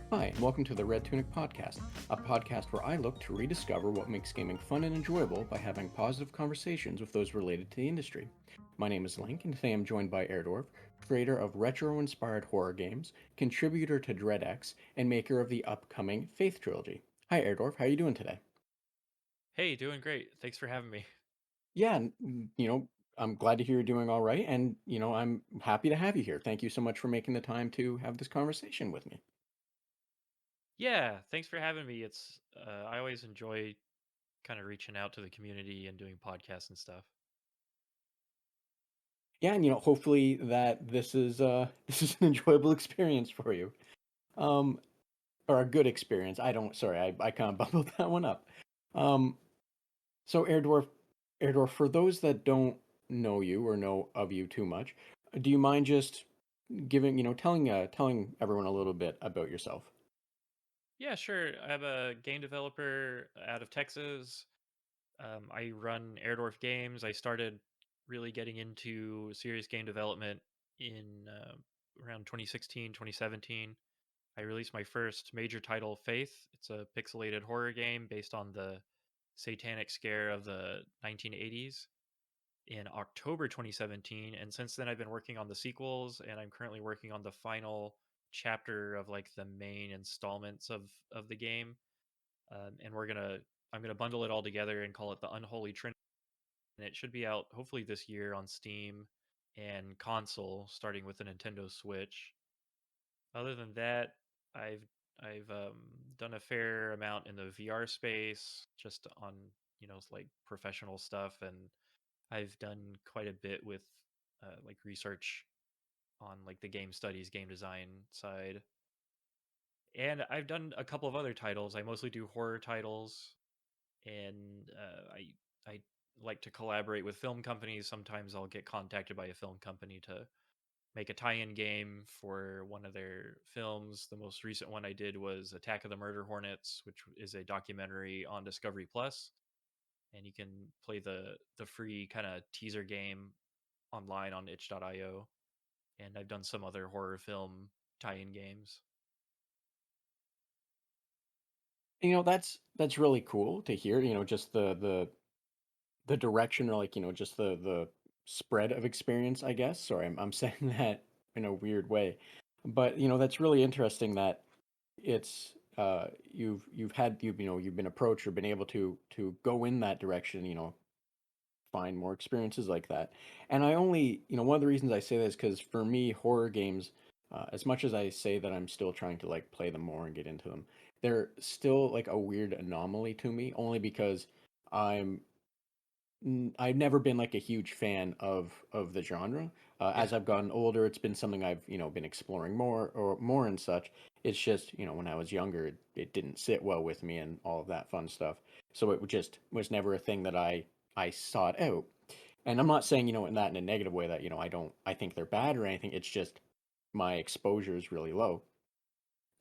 Hi, and welcome to the Red Tunic Podcast, a podcast where I look to rediscover what makes gaming fun and enjoyable by having positive conversations with those related to the industry. My name is Link, and today I'm joined by Airdorf, creator of retro-inspired horror games, contributor to DreadX, and maker of the upcoming Faith trilogy. Hi, Airdorf. How are you doing today? Hey, doing great. Thanks for having me. Yeah, I'm glad to hear you're doing all right, and I'm happy to have you here. Thank you so much for making the time to have this conversation with me. Yeah, thanks for having me. I always enjoy kind of reaching out to the community and doing podcasts and stuff. Yeah, and hopefully that this is this is an enjoyable experience for you. Um or a good experience. I don't sorry, I kind of bubbled that one up. Um so Airdorf, for those that don't know you or know of you too much, do you mind just giving, telling everyone a little bit about yourself? Yeah, sure. I'm a game developer out of Texas. I run Airdorf Games. I started really getting into serious game development in around 2016, 2017. I released my first major title, Faith. It's a pixelated horror game based on the satanic scare of the 1980s. In October 2017, and since then I've been working on the sequels, and I'm currently working on the final chapter of like the main installments of the game. And I'm gonna bundle it all together and call it the Unholy Trinity, and it should be out hopefully this year on Steam and console, starting with the Nintendo Switch. Other than that, I've I've done a fair amount in the VR space, just on like professional stuff, and I've done quite a bit with like research on like the game studies, game design side. And I've done a couple of other titles. I mostly do horror titles, and I like to collaborate with film companies. Sometimes I'll get contacted by a film company to make a tie-in game for one of their films. The most recent one I did was Attack of the Murder Hornets, which is a documentary on Discovery Plus, and you can play the free kind of teaser game online on itch.io, and I've done some other horror film tie-in games. That's really cool to hear, just the direction or like, just the spread of experience, I guess. Sorry, I'm saying that in a weird way. But, that's really interesting that it's you've been approached or been able to go in that direction, find more experiences like that. And I only, one of the reasons I say that is because for me, horror games, as much as I say that I'm still trying to like play them more and get into them, they're still like a weird anomaly to me, only because I'm I've never been like a huge fan of the genre. As Yeah. I've gotten older, it's been something I've been exploring more and such. It's just when I was younger, it didn't sit well with me and all of that fun stuff. So it just was never a thing that I sought out. And I'm not saying in that in a negative way that I think they're bad or anything. It's just my exposure is really low.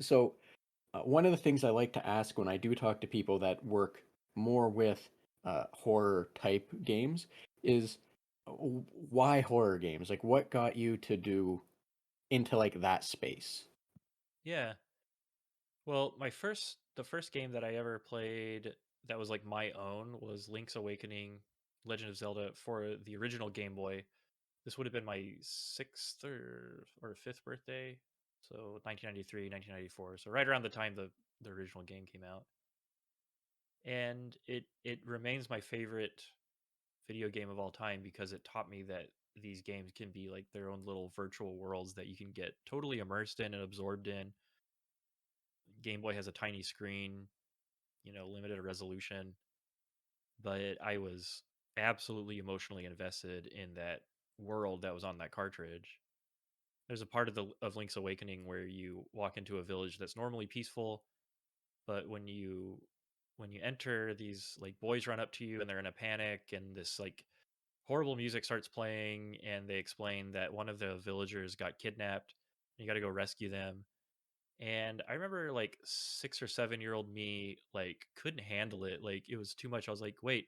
So one of the things I like to ask when I do talk to people that work more with horror type games is why horror games? Like, what got you to do into like that space? Yeah. Well, the first game that I ever played that was like my own was Link's Awakening, Legend of Zelda for the original Game Boy. This would have been my sixth or fifth birthday. So 1993, 1994. So right around the time the original game came out. And it remains my favorite video game of all time because it taught me that these games can be like their own little virtual worlds that you can get totally immersed in and absorbed in. Game Boy has a tiny screen, limited resolution, but I was absolutely emotionally invested in that world that was on that cartridge. There's a part of Link's Awakening where you walk into a village that's normally peaceful, but when you enter, these like boys run up to you and they're in a panic, and this like horrible music starts playing, and they explain that one of the villagers got kidnapped. You got to go rescue them. And I remember like 6 or 7 year old me like couldn't handle it. Like it was too much. I was like, wait,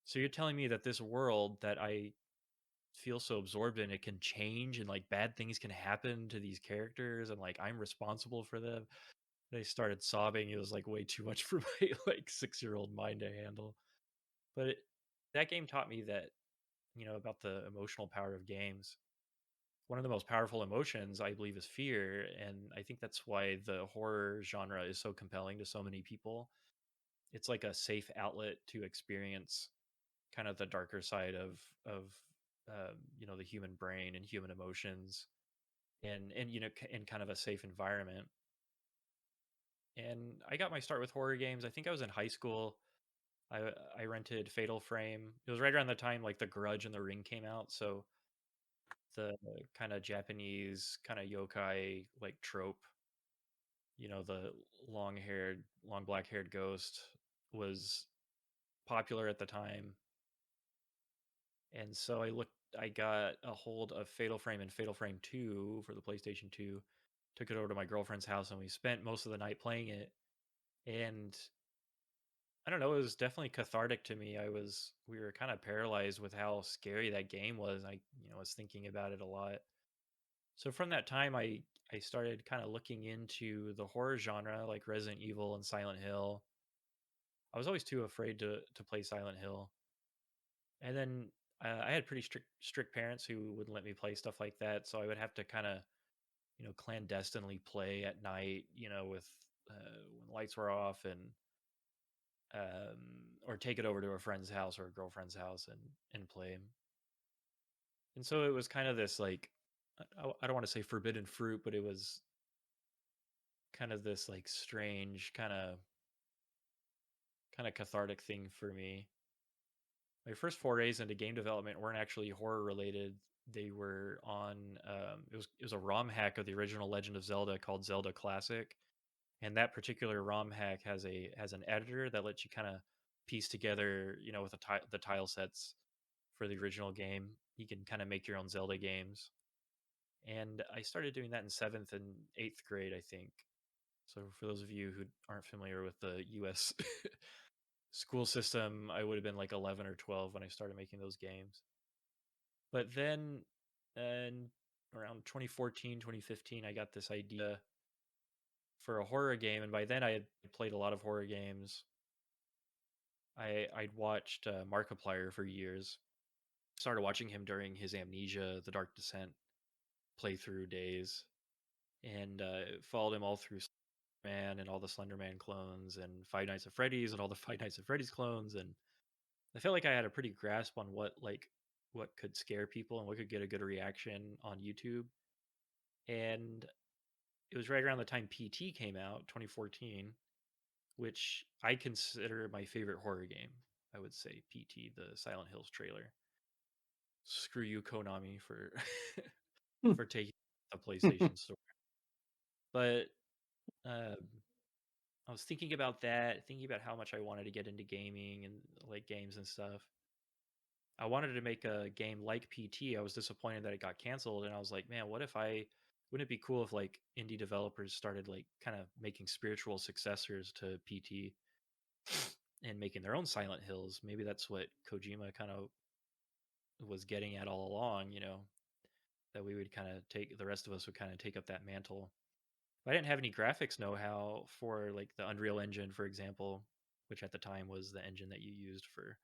so you're telling me that this world that I feel so absorbed in, it can change and like bad things can happen to these characters and like I'm responsible for them? They started sobbing. It was like way too much for my like 6-year-old mind to handle. But that game taught me that, about the emotional power of games. One of the most powerful emotions, I believe, is fear. And I think that's why the horror genre is so compelling to so many people. It's like a safe outlet to experience kind of the darker side of the human brain and human emotions, and in kind of a safe environment. And I got my start with horror games. I think I was in high school. I rented Fatal Frame. It was right around the time like The Grudge and The Ring came out, so the kind of Japanese kind of yokai like trope, the long black haired ghost was popular at the time. And so I got a hold of Fatal Frame and Fatal Frame 2 for the PlayStation 2. Took it over to my girlfriend's house and we spent most of the night playing it. And I don't know, it was definitely cathartic to me. We were kind of paralyzed with how scary that game was. I was thinking about it a lot. So from that time I started kind of looking into the horror genre like Resident Evil and Silent Hill. I was always too afraid to play Silent Hill. And then I had pretty strict parents who wouldn't let me play stuff like that, so I would have to kind of clandestinely play at night, with when lights were off, and or take it over to a friend's house or a girlfriend's house and play. And so it was kind of this like I don't want to say forbidden fruit, but it was kind of this like strange kind of cathartic thing for me. My first forays into game development weren't actually horror related. They were on it was a ROM hack of the original Legend of Zelda called Zelda Classic, and that particular ROM hack has an editor that lets you kind of piece together, with the tile sets for the original game. You can kind of make your own Zelda games, and I started doing that in 7th and 8th grade, I think. So for those of you who aren't familiar with the U.S. school system, I would have been like 11 or 12 when I started making those games. But then in around 2014, 2015, I got this idea for a horror game. And by then I had played a lot of horror games. I'd watched Markiplier for years. Started watching him during his Amnesia, The Dark Descent playthrough days. And followed him all through Man and all the Slenderman clones and Five Nights at Freddy's and all the Five Nights at Freddy's clones. And I felt like I had a pretty grasp on what could scare people and what could get a good reaction on YouTube. And it was right around the time PT came out, 2014, which I consider my favorite horror game. I would say PT, the Silent Hills trailer. Screw you, Konami, for for taking the PlayStation Store. But um, I was thinking about that, thinking about how much I wanted to get into gaming and like games and stuff. I wanted to make a game like PT. I was disappointed that it got canceled, and I was like, man, wouldn't it be cool if like indie developers started like kind of making spiritual successors to PT and making their own Silent Hills? Maybe that's what Kojima kind of was getting at all along, that we would kind of take the rest of us would kind of take up that mantle. I didn't have any graphics know-how for like the Unreal Engine, for example, which at the time was the engine that you used for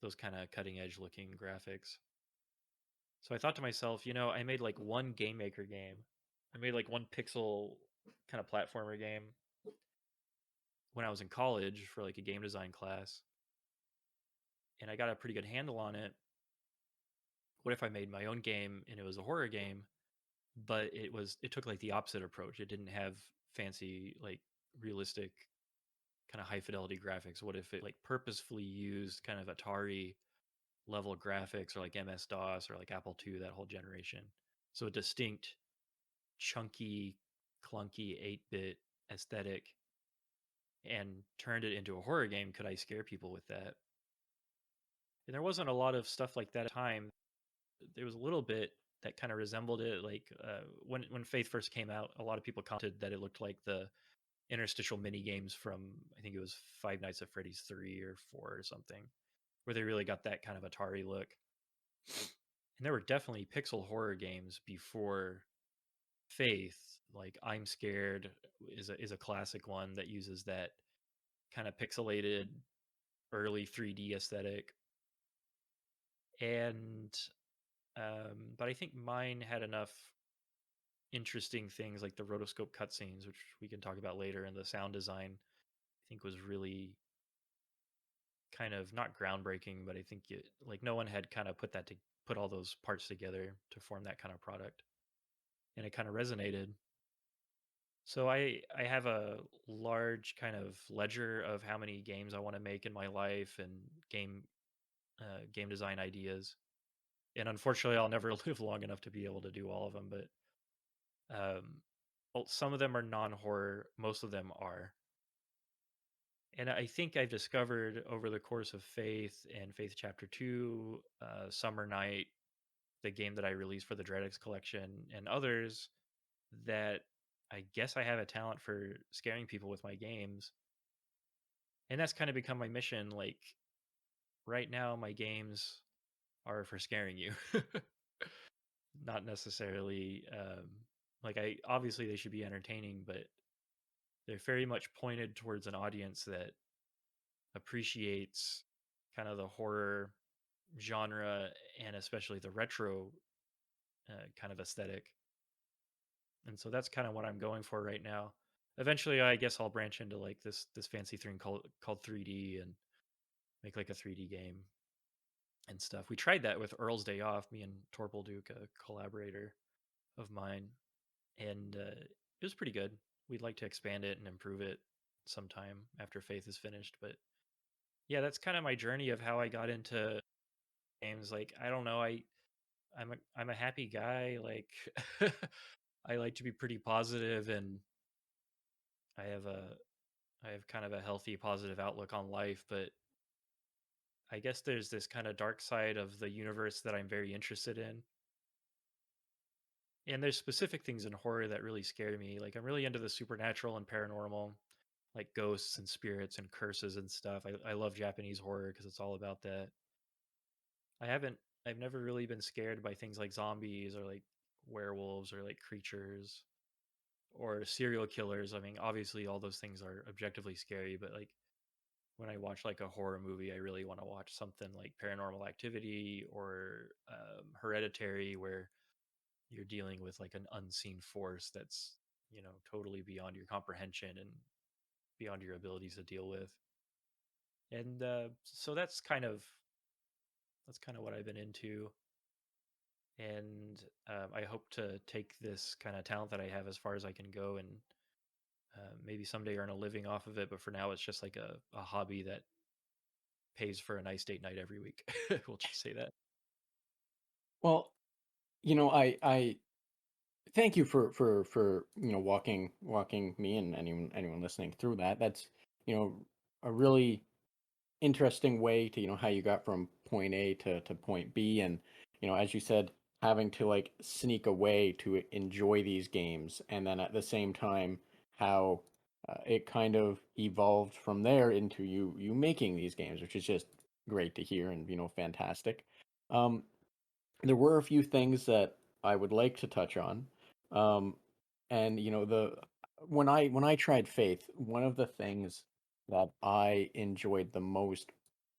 those kind of cutting edge looking graphics. So I thought to myself, I made like one game maker game. I made like one pixel kind of platformer game when I was in college for like a game design class. And I got a pretty good handle on it. What if I made my own game and it was a horror game, but it took like the opposite approach. It didn't have fancy like realistic kind of high fidelity graphics. What if it like purposefully used kind of Atari level graphics or like MS DOS or like Apple II, that whole generation? So a distinct chunky, clunky 8-bit aesthetic, and turned it into a horror game. Could I scare people with that? And there wasn't a lot of stuff like that at the time. There was a little bit that kind of resembled it. Like when Faith first came out, a lot of people commented that it looked like the interstitial mini games from, I think it was Five Nights at Freddy's 3 or 4 or something, where they really got that kind of Atari look. And there were definitely pixel horror games before Faith, like I'm Scared is a classic one that uses that kind of pixelated early 3D aesthetic. And but I think mine had enough interesting things like the rotoscope cutscenes, which we can talk about later, and the sound design I think was really kind of not groundbreaking, but I think like no one had kind of put all those parts together to form that kind of product, and it kind of resonated. So I have a large kind of ledger of how many games I want to make in my life and game design ideas. And unfortunately, I'll never live long enough to be able to do all of them. But um, well, some of them are non-horror. Most of them are. And I think I've discovered over the course of Faith and Faith Chapter 2, Summer Night, the game that I released for the DreadX collection, and others, that I guess I have a talent for scaring people with my games. And that's kind of become my mission. Like right now, my games are for scaring you, not necessarily like I obviously they should be entertaining, but they're very much pointed towards an audience that appreciates kind of the horror genre and especially the retro kind of aesthetic. And so that's kind of what I'm going for right now. Eventually, I guess I'll branch into like this fancy thing called 3D and make like a 3D game and stuff. We tried that with Earl's Day Off, me and Torpal Duke, a collaborator of mine, and it was pretty good. We'd like to expand it and improve it sometime after Faith is finished. But yeah, that's kind of my journey of how I got into games. Like I don't know, I'm a happy guy. Like I like to be pretty positive, and I have a I have kind of a healthy, positive outlook on life. But I guess there's this kind of dark side of the universe that I'm very interested in. And there's specific things in horror that really scare me. Like I'm really into the supernatural and paranormal, like ghosts and spirits and curses and stuff. I love Japanese horror because it's all about that. I haven't I've never really been scared by things like zombies or like werewolves or like creatures or serial killers. I mean, obviously all those things are objectively scary, but like when I watch like a horror movie, I really want to watch something like Paranormal Activity or Hereditary, where you're dealing with like an unseen force that's totally beyond your comprehension and beyond your abilities to deal with. And so that's kind of what I've been into. And I hope to take this kind of talent that I have as far as I can go, and maybe someday earn a living off of it. But for now, it's just like a hobby that pays for a nice date night every week. We'll just say that. Well, I thank you for walking me and anyone listening through that. That's you know a really interesting way to how you got from point A to point B, and as you said, having to like sneak away to enjoy these games, and then at the same time how it kind of evolved from there into you making these games, which is just great to hear and fantastic. Um, there were a few things that I would like to touch on. Um, and the when I tried Faith, one of the things that I enjoyed the most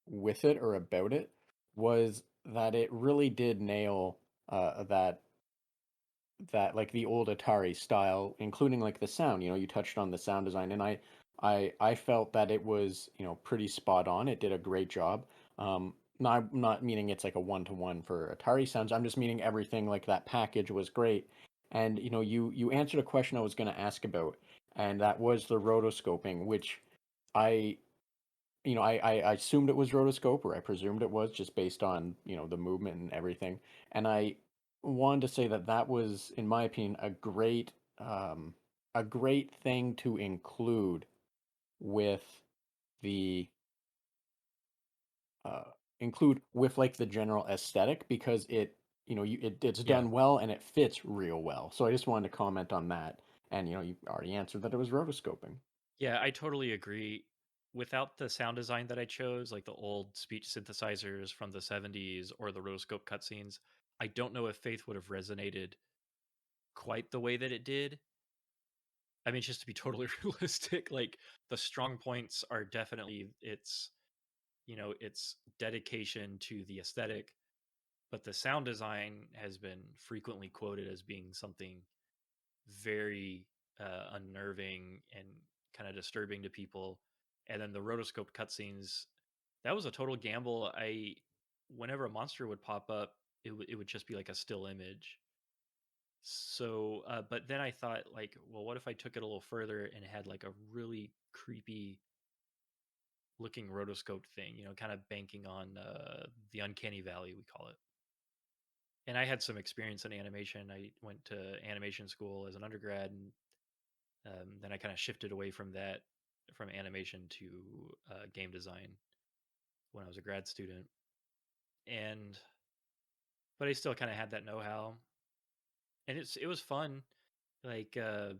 with it or about it was that it really did nail that like the old Atari style, including like the sound. You touched on the sound design, and I felt that it was pretty spot on. It did a great job. Not meaning it's like a one-to-one for Atari sounds. I'm just meaning everything like that package was great. And you answered a question I was going to ask about, and that was the rotoscoping, which I I assumed it was rotoscope, or I presumed it was just based on, the movement and everything. And I wanted to say that that was, in my opinion, a great thing to include with the uh, include with like the general aesthetic, because it's Yeah. done well and it fits real well. So I just wanted to comment on that. And you already answered that it was rotoscoping. Yeah, I totally agree. Without the sound design that I chose, like the old speech synthesizers from the 70s or the rotoscope cutscenes, I don't know if Faith would have resonated quite the way that it did. I mean, just to be totally realistic, like the strong points are definitely its dedication to the aesthetic, but the sound design has been frequently quoted as being something very unnerving and kind of disturbing to people. And then the rotoscoped cutscenes, that was a total gamble. Whenever a monster would pop up, it would just be like a still image. So, but then I thought, like, well, what if I took it a little further and had like a really creepy looking rotoscoped thing, kind of banking on the uncanny valley, we call it. And I had some experience in animation. I went to animation school as an undergrad, and then I kind of shifted away from that, from animation to game design when I was a grad student. And but I still kind of had that know-how, and it was fun. Like the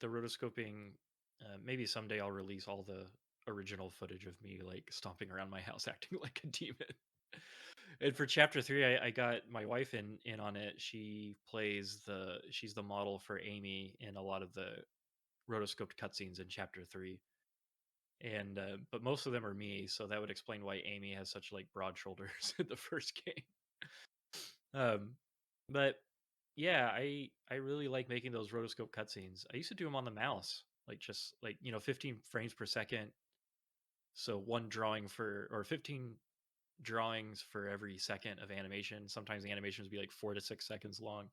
rotoscoping. Maybe someday I'll release all the original footage of me like stomping around my house acting like a demon. And for chapter 3, I got my wife in on it. She's the model for Amy in a lot of the rotoscoped cutscenes in chapter 3. And but most of them are me, so that would explain why Amy has such like broad shoulders in the first game. Um, but yeah, I really like making those rotoscope cutscenes. I used to do them on the mouse, like just like 15 frames per second. So one drawing for or 15 drawings for every second of animation. Sometimes the animations would be like 4 to 6 seconds long,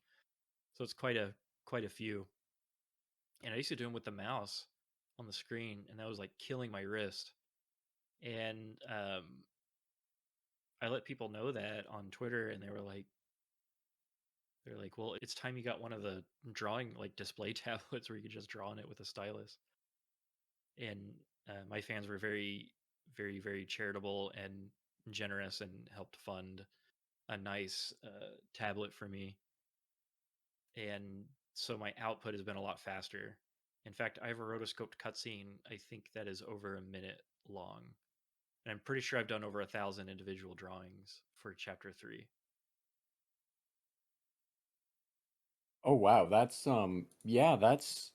so it's quite a few. And I used to do them with the mouse on the screen, and that was like killing my wrist. And I let people know that on Twitter, and they're like, well, it's time you got one of the drawing like display tablets where you could just draw on it with a stylus. And my fans were very, very, very charitable and generous and helped fund a nice tablet for me. And so my output has been a lot faster. In fact, I have a rotoscoped cutscene, I think that is over a minute long. And I'm pretty sure I've done over 1,000 individual drawings for chapter 3. Oh wow, that's yeah, that's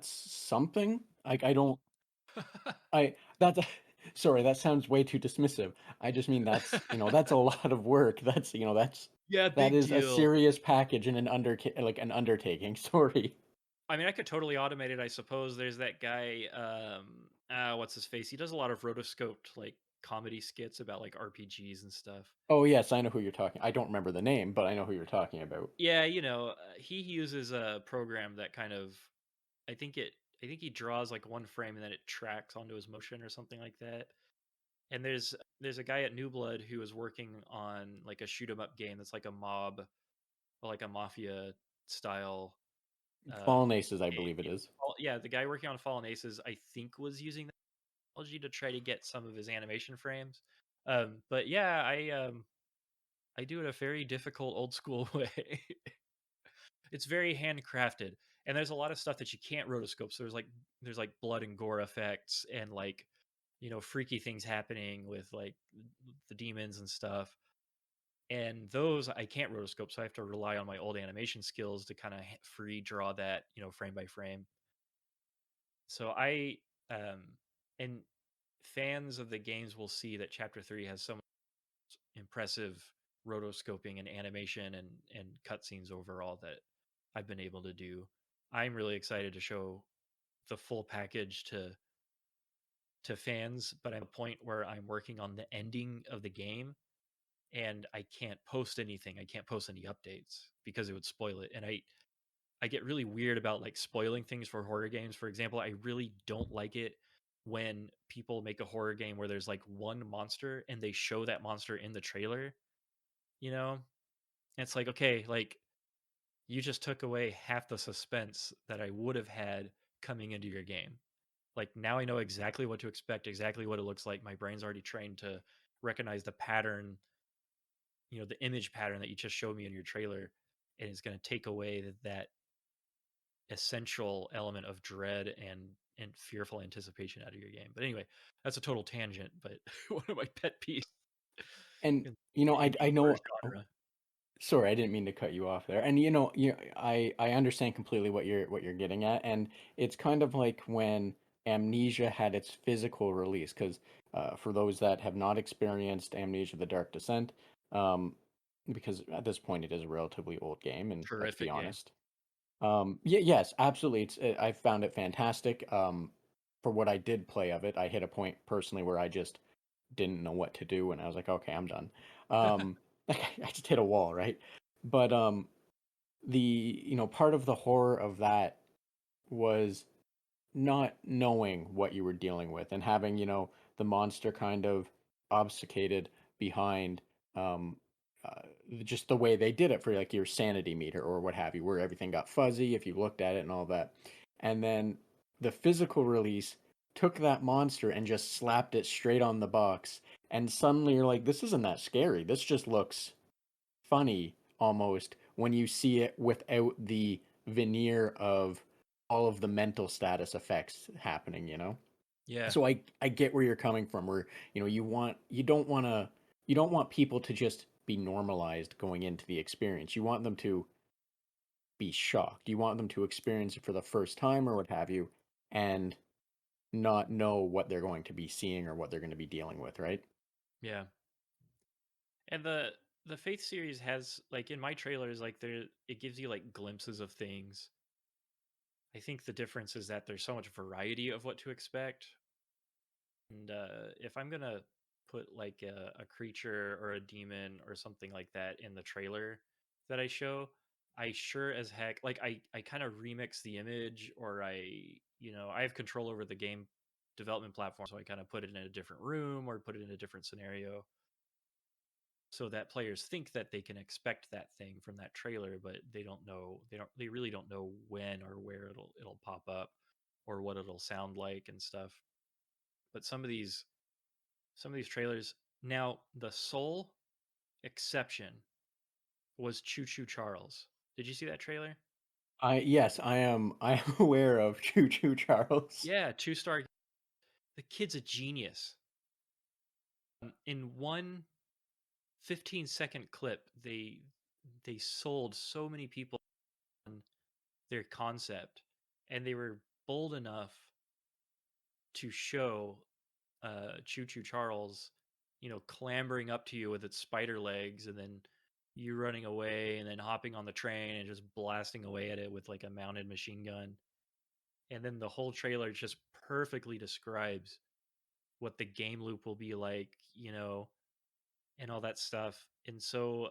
something. Like I don't I that's sorry, that sounds way too dismissive. I just mean that's, that's a lot of work. That's, Yeah, that big is a deal. serious package and an undertaking. Sorry. I mean, I could totally automate it, I suppose. There's that guy, what's his face? He does a lot of rotoscoped like comedy skits about like RPGs and stuff. Oh yes, I know who you're talking. I don't remember the name, but I know who you're talking about. Yeah, he uses a program that kind of, I think it, I think he draws like one frame and then it tracks onto his motion or something like that. And there's a guy at New Blood who is working on like a shoot 'em up game that's like a mob, or like a mafia style Fallen Aces, I game. believe it is. Yeah, the guy working on Fallen Aces, I think, was using that technology to try to get some of his animation frames. But yeah, I do it a very difficult old school way. It's very handcrafted, and there's a lot of stuff that you can't rotoscope. So there's like blood and gore effects and like freaky things happening with like the demons and stuff. And those I can't rotoscope, so I have to rely on my old animation skills to kind of free draw that frame by frame. So um and fans of the games will see that chapter 3 has so much impressive rotoscoping and animation and cutscenes overall that I've been able to do. I'm really excited to show the full package to fans, but I'm at a point where I'm working on the ending of the game and I can't post anything. I can't post any updates because it would spoil it. And I get really weird about like spoiling things for horror games. For example, I really don't like it when people make a horror game where there's like one monster and they show that monster in the trailer, you know? And it's like, okay, like you just took away half the suspense that I would have had coming into your game. Like now I know exactly what to expect, exactly what it looks like. My brain's already trained to recognize the pattern, the image pattern that you just showed me in your trailer, and it's going to take away that essential element of dread and fearful anticipation out of your game. But anyway, that's a total tangent, but one of my pet peeves And in, you know, in I the horror know. Oh, genre. Sorry, I didn't mean to cut you off there. And I understand completely what you're getting at, and it's kind of like when Amnesia had its physical release. Because for those that have not experienced Amnesia: The Dark Descent, um, because at this point it is a relatively old game, and let's be Terrific game. honest. Yes, absolutely. I found it fantastic. For what I did play of it, I hit a point personally where I just didn't know what to do, and I was like, okay, I'm done. Like I just hit a wall, right? But the part of the horror of that was not knowing what you were dealing with and having, the monster kind of obfuscated behind um uh, just the way they did it for like your sanity meter or what have you, where everything got fuzzy if you looked at it and all that. And then the physical release took that monster and just slapped it straight on the box. And suddenly you're like, this isn't that scary. This just looks funny almost when you see it without the veneer of all of the mental status effects happening, Yeah, so I get where you're coming from, where you don't want people to just be normalized going into the experience. You want them to be shocked. You want them to experience it for the first time or what have you, and not know what they're going to be seeing or what they're going to be dealing with, right? yeah. And the Faith series has like in my trailers, like there it gives you like glimpses of things. I think the difference is that there's so much variety of what to expect. And if I'm gonna put like a creature or a demon or something like that in the trailer that I show, I sure as heck like I kind of remix the image, or I have control over the game development platform, so I kind of put it in a different room or put it in a different scenario so that players think that they can expect that thing from that trailer, but they really don't know when or where it'll pop up or what it'll sound like and stuff. But some of these trailers, now the sole exception was Choo Choo Charles. Did you see that trailer? I am aware of Choo Choo Charles. Yeah, two-star. The kid's a genius. In one 15-second clip, they sold so many people on their concept, and they were bold enough to show Choo Choo Charles, clambering up to you with its spider legs, and then you running away, and then hopping on the train and just blasting away at it with like a mounted machine gun. And then the whole trailer just perfectly describes what the game loop will be like, and all that stuff. And so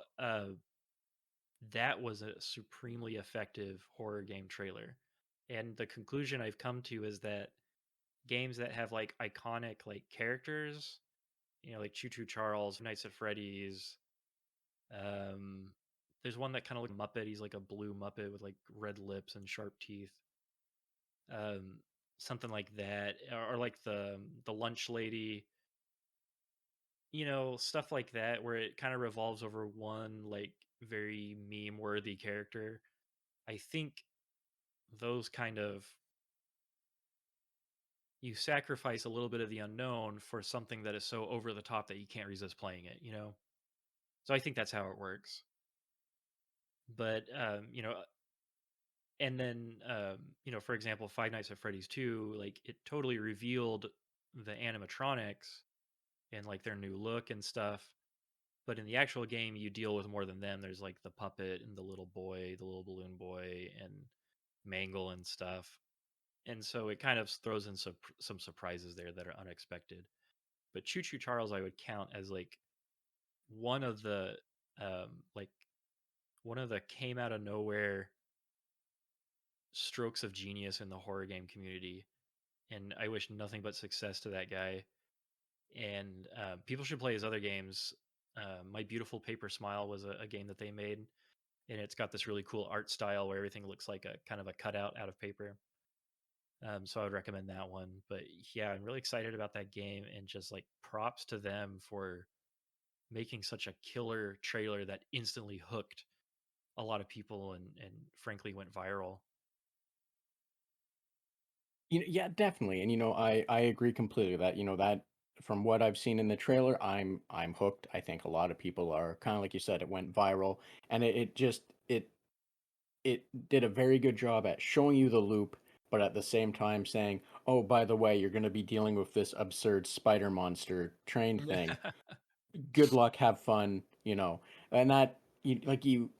that was a supremely effective horror game trailer. And the conclusion I've come to is that games that have like iconic like characters, like Choo Choo Charles, Nights at Freddy's. Um, there's one that kind of like Muppet. He's like a blue Muppet with like red lips and sharp teeth. Um, Something like that, or like the lunch lady. Stuff like that, where it kind of revolves over one like very meme worthy character. I think those kind of you sacrifice a little bit of the unknown for something that is so over the top that you can't resist playing it. So I think that's how it works. But and then for example, Five Nights at Freddy's 2, like it totally revealed the animatronics and like their new look and stuff. But in the actual game, you deal with more than them. There's like the puppet and the little boy, the little balloon boy, and Mangle and stuff. And so it kind of throws in some surprises there that are unexpected. But Choo Choo Charles, I would count as like one of the like one of the came out of nowhere strokes of genius in the horror game community. And I wish nothing but success to that guy. And people should play his other games. My Beautiful Paper Smile was a game that they made, and it's got this really cool art style where everything looks like a kind of a cutout out of paper. So I would recommend that one. But yeah, I'm really excited about that game, and just like props to them for making such a killer trailer that instantly hooked a lot of people and frankly went viral. Yeah, definitely. And I agree completely that, that from what I've seen in the trailer, I'm hooked. I think a lot of people are kind of like you said. It went viral, and it just it did a very good job at showing you the loop, but at the same time saying, "Oh, by the way, you're going to be dealing with this absurd spider monster train thing. Good luck, have fun, you know." And that you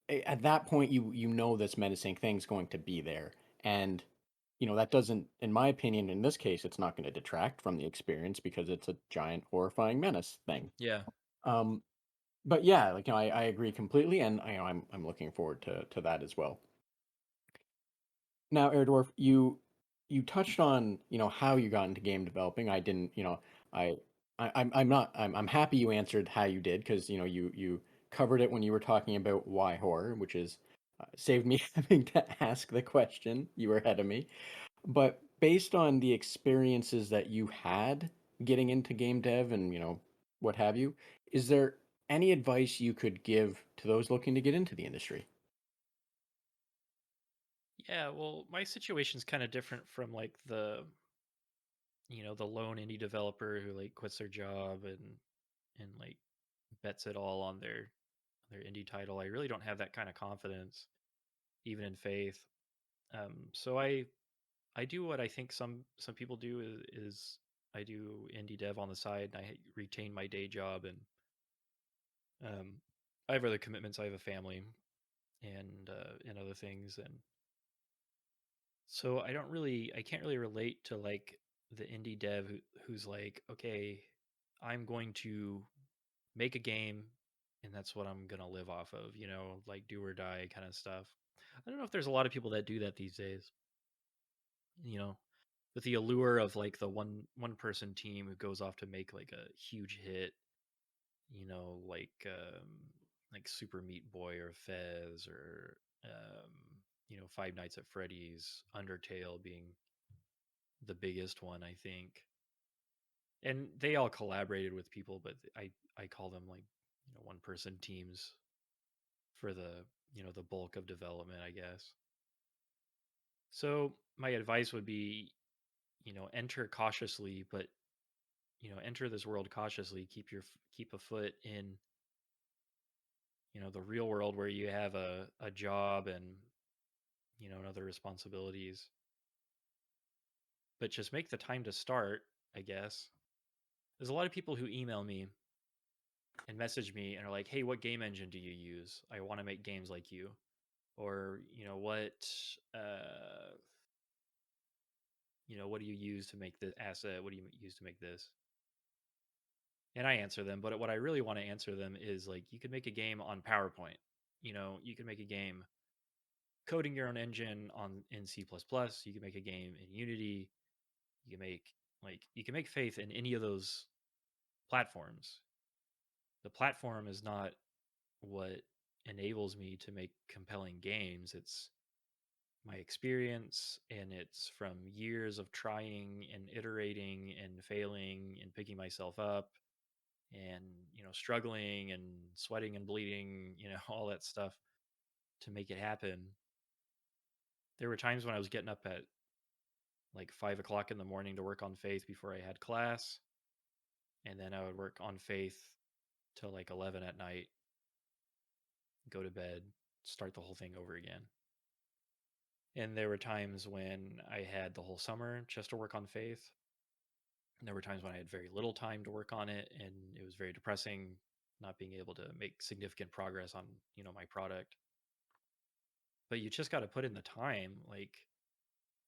at that point you know this menacing thing's going to be there, and that doesn't, in my opinion, in this case, it's not going to detract from the experience because it's a giant horrifying menace thing. Yeah. Um, but yeah, I agree completely, and I'm looking forward to that as well. Now, Airdorf, you touched on how you got into game developing. I didn't, I, I'm not I'm happy you answered how you did because you covered it when you were talking about why horror, which is saved me having to ask the question. You were ahead of me. But based on the experiences that you had getting into game dev and what have you, is there any advice you could give to those looking to get into the industry? Yeah, well, my situation's kind of different from like the lone indie developer who like quits their job and like bets it all on their indie title. I really don't have that kind of confidence even in Faith. So I do what I think some people do is I do indie dev on the side and I retain my day job and I have other commitments. I have a family and other things, and so I can't really relate to like the indie dev who's like, okay, I'm going to make a game and that's what I'm going to live off of, like do or die kind of stuff. I don't know if there's a lot of people that do that these days, you know, with the allure of like the one person team who goes off to make like a huge hit, you know, like Super Meat Boy or Fez or Five Nights at Freddy's, Undertale being the biggest one, I think. And they all collaborated with people, but I call them like one person teams for the bulk of development, I guess. So my advice would be enter cautiously, but enter this world cautiously. Keep a foot in the real world where you have a job and other responsibilities, but just make the time to start, I guess. There's a lot of people who email me and message me and are like, "Hey, what game engine do you use? I want to make games like you." Or, uh, what do you use to make the asset? What do you use to make this? And I answer them, but what I really want to answer them is like, you could make a game on PowerPoint. You could make a game coding your own engine on in C++. You can make a game in Unity. You can make Faith in any of those platforms. The platform is not what enables me to make compelling games. It's my experience, and it's from years of trying and iterating and failing and picking myself up and struggling and sweating and bleeding, all that stuff to make it happen. There were times when I was getting up at like 5 o'clock in the morning to work on Faith before I had class, and then I would work on Faith till like 11 at night, go to bed, start the whole thing over again. And there were times when I had the whole summer just to work on Faith. And there were times when I had very little time to work on it, and it was very depressing not being able to make significant progress on my product. But you just got to put in the time. Like,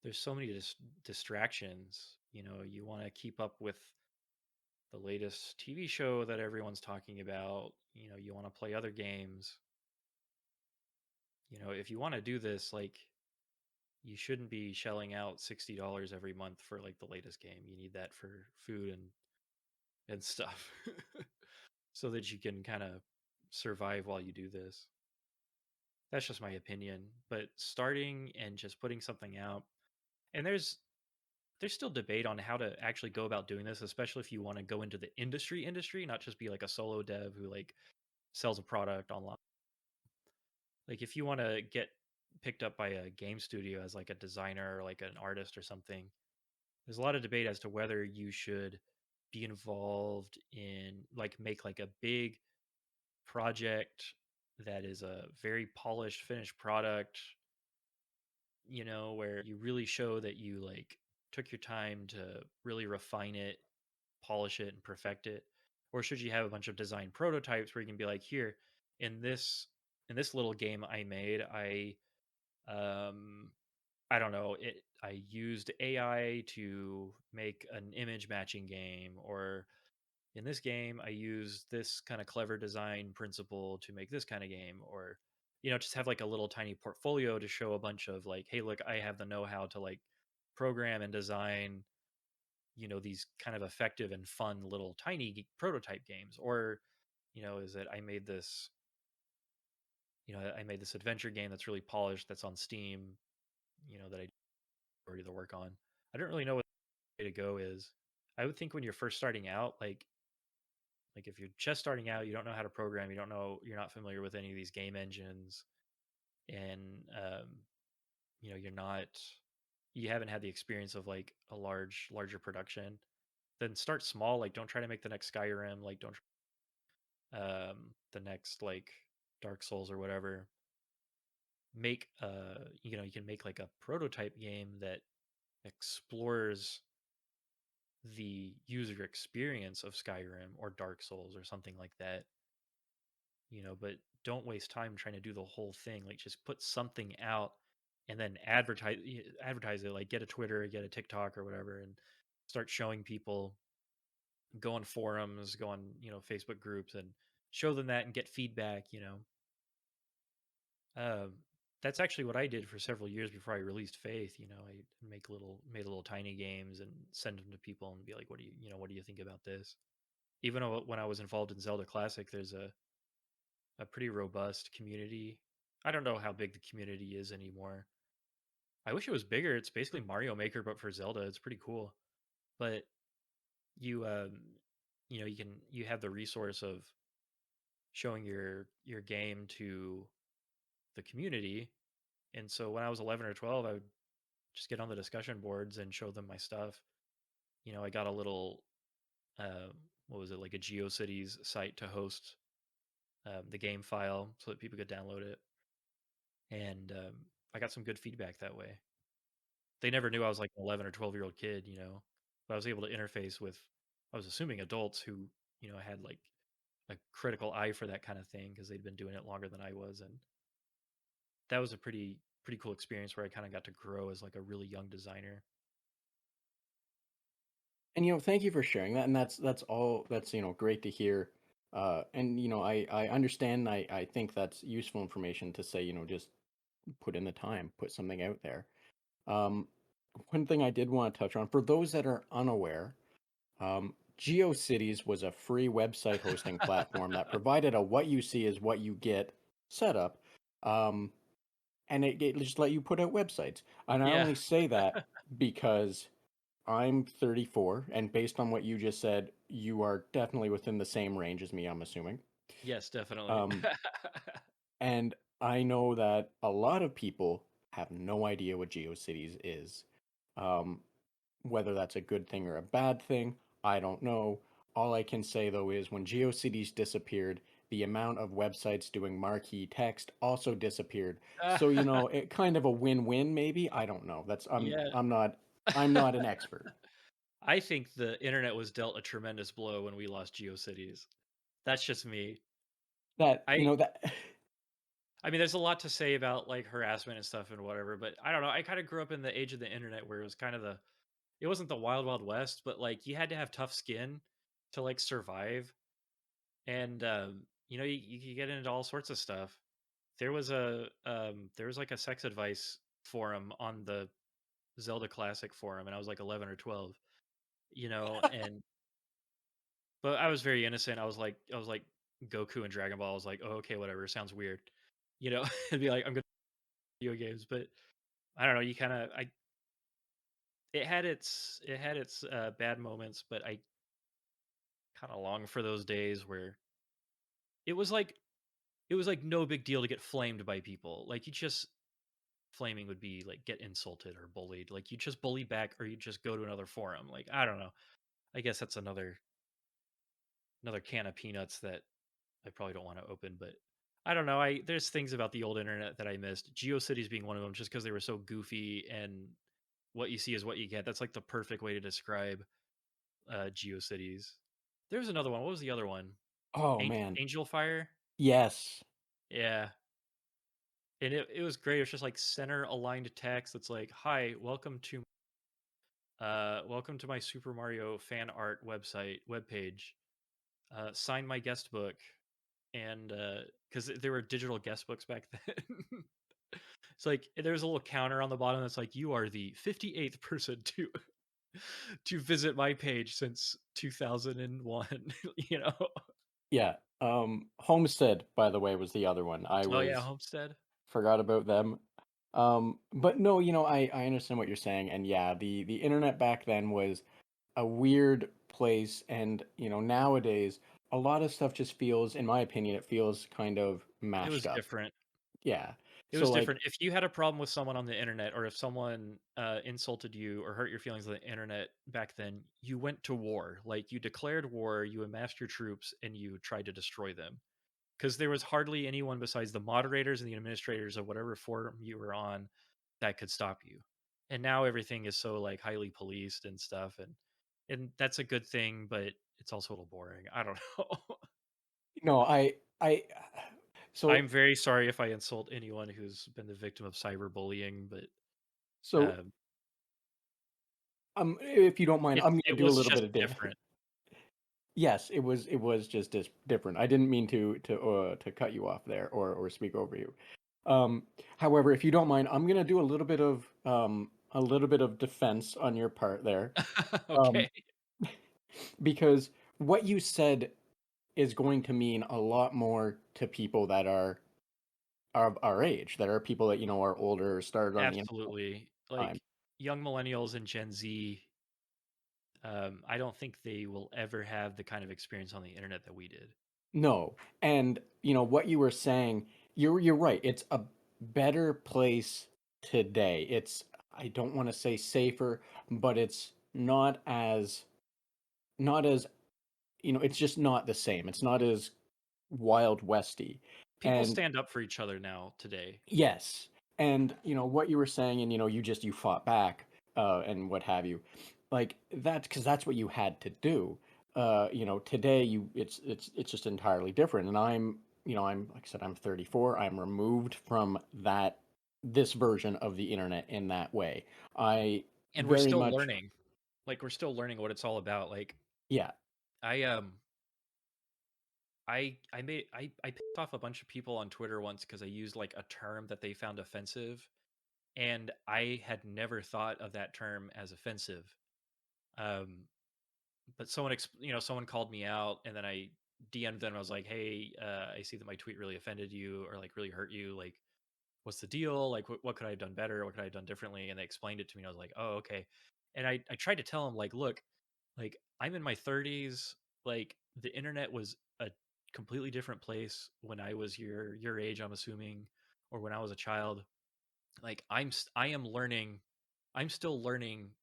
there's so many distractions. You want to keep up with the latest TV show that everyone's talking about. You want to play other games. If you want to do this, like, you shouldn't be shelling out $60 every month for like the latest game. You need that for food and stuff so that you can kind of survive while you do this. That's just my opinion. But starting and just putting something out, and there's still debate on how to actually go about doing this, especially if you want to go into the industry, not just be like a solo dev who like sells a product online. Like if you want to get picked up by a game studio as like a designer or like an artist or something, there's a lot of debate as to whether you should be involved in like make like a big project that is a very polished finished product, where you really show that you like took your time to really refine it, polish it, and perfect it? Or should you have a bunch of design prototypes where you can be like, here, in this in this little game I made, um I don't know, I used AI to make an image matching game, or in this game I used this kind of clever design principle to make this kind of game, or just have like a little tiny portfolio to show a bunch of like, hey, look, I have the know-how to like program and design, these kind of effective and fun little tiny prototype games. Or is it I made this adventure game that's really polished, that's on Steam, that I already the work on. I don't really know what the way to go is. I would think when you're first starting out, like if you're just starting out, you don't know how to program, you're not familiar with any of these game engines, and you haven't had the experience of like a larger production. Then start small. Like don't try to make the next Skyrim. Like don't the next like Dark Souls or whatever. Make you can make like a prototype game that explores the user experience of Skyrim or Dark Souls or something like that, but don't waste time trying to do the whole thing. Like just put something out and then advertise it, like get a Twitter, get a TikTok or whatever, and start showing people, go on forums, go on, Facebook groups, and show them that and get feedback. Um, that's actually what I did for several years before I released Faith. I made little tiny games and send them to people and be like, what do you think about this? Even though when I was involved in Zelda Classic, there's a pretty robust community. I don't know how big the community is anymore. I wish it was bigger. It's basically Mario Maker, but for Zelda. It's pretty cool. But you, you have the resource of showing your game to the community. And so when I was 11 or 12, I would just get on the discussion boards and show them my stuff. I got a little, what was it, like a GeoCities site to host the game file so that people could download it. And I got some good feedback that way. They never knew I was like an 11 or 12-year-old kid. But I was able to interface with, I was assuming, adults who, had like a critical eye for that kind of thing because they'd been doing it longer than I was. And that was a pretty cool experience where I kind of got to grow as like a really young designer. And thank you for sharing that. And that's all. That's great to hear. And I understand. I think that's useful information to say. Just put in the time, put something out there. Um, One thing I did want to touch on for those that are unaware, GeoCities was a free website hosting platform that provided a what you see is what you get setup. Um, and it just let you put out websites. And I Yeah. only say that because I'm 34, and based on what you just said, you are definitely within the same range as me, I'm assuming. Yes, definitely. Um, and I know that a lot of people have no idea what GeoCities is. Um, Whether that's a good thing or a bad thing, I don't know. All I can say though is when GeoCities disappeared, the amount of websites doing marquee text also disappeared. So, it kind of a win-win maybe. I don't know. That's Yeah. I'm not an expert. I think the internet was dealt a tremendous blow when we lost GeoCities. That's just me. That, I that I mean, there's a lot to say about like harassment and stuff and whatever, but I don't know. I kind of grew up in the age of the internet where it was kind of it wasn't the wild wild west, but like you had to have tough skin to like survive. And you could get into all sorts of stuff. There was like a sex advice forum on the Zelda Classic forum, and I was like 11 or 12, and but I was very innocent. I was like Goku and Dragon Ball. I was like, oh, okay, whatever. Sounds weird, and be like, I'm good at video games, but I don't know. You kind of, I it had its bad moments, but I kind of long for those days where it was like it was like no big deal to get flamed by people. Like you just flaming would be like get insulted or bullied. Like you just bully back, or you just go to another forum. Like I don't know. I guess that's another another can of peanuts that I probably don't want to open, but I don't know. There's things about the old internet that I missed. GeoCities being one of them, just because they were so goofy and what you see is what you get. That's like the perfect way to describe GeoCities. There's another one. What was the other one? Oh man, Angel Fire. yes, Yeah, and it was great. It was just like center aligned text that's like, "Hi, welcome to my Super Mario fan art webpage. Sign my guest book." And because there were digital guest books back then. It's like there's a little counter on the bottom that's like, "You are the 58th person to to visit my page since 2001." You know? yeah. Homestead, by the way, was the other one. I Oh yeah, was Homestead. forgot about them. But no, I understand what you're saying, and yeah, the internet back then was a weird place, and nowadays a lot of stuff just feels, in my opinion, it feels kind of It mashed was up. different. Yeah. It So was like, different. If you had a problem with someone on the internet, or if someone insulted you or hurt your feelings on the internet back then, you went to war. Like you declared war, you amassed your troops, and you tried to destroy them. Because there was hardly anyone besides the moderators and the administrators of whatever forum you were on that could stop you. And now everything is so like highly policed and stuff, and that's a good thing, but it's also a little boring. I don't know. no, I so I'm very sorry if I insult anyone who's been the victim of cyberbullying, but so um, if you don't mind, I'm it gonna do a was little just bit of different. yes, it was just different. I didn't mean to cut you off there or speak over you. However, if you don't mind, I'm gonna do a little bit of defense on your part there. Um, Okay. because what you said is going to mean a lot more to people that are of our age, that are people that are older, or started on the internet Absolutely. time. Like young millennials and Gen Z, I don't think they will ever have the kind of experience on the internet that we did. No, and what you were saying, you're right. It's a better place today. It's, I don't want to say safer, but it's not as it's just not the same. It's not as wild westy. People And stand up for each other now today. yes, and what you were saying, and you fought back, and what have you, like that, because that's what you had to do. Today it's just entirely different, and I'm like I said, I'm 34. I'm removed from this version of the internet in that way. I And we're very still much, learning. Like we're still learning what it's all about. Like yeah, I I pissed off a bunch of people on Twitter once because I used like a term that they found offensive, and I had never thought of that term as offensive. Um, but someone called me out, and then I DM'd them. I was like, "Hey, I see that my tweet really offended you, or like really hurt you. Like, what's the deal? Like, what could I have done better? What could I have done differently?" And they explained it to me. And I was like, "Oh, okay." And I tried to tell them like, "Look, like I'm in my 30s. Like the internet was a completely different place when I was your age. I'm assuming, or when I was a child. Like I am learning. I'm still learning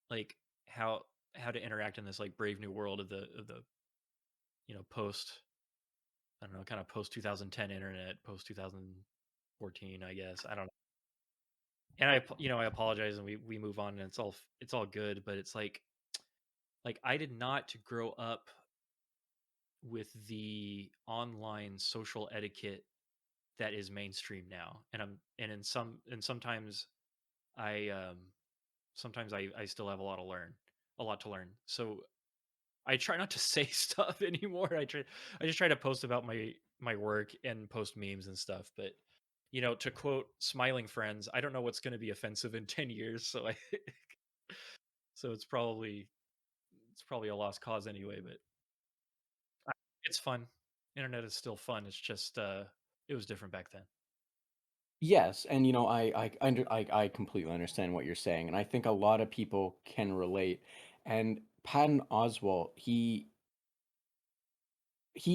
like how how to interact in this like brave new world of the post, I don't know, kind of post 2010 internet, post 2014, I guess. I don't know. And I apologize, and we move on, and it's all good, but it's like I did not grow up with the online social etiquette that is mainstream now. And sometimes I still have a lot to learn. So I try not to say stuff anymore. I just try to post about my work and post memes and stuff, but to quote Smiling Friends, I don't know what's going to be offensive in 10 years, so I so it's probably a lost cause anyway, but I- it's fun. Internet is still fun. It's just it was different back then. yes, and I completely understand what you're saying, and I think a lot of people can relate. And Patton Oswalt, he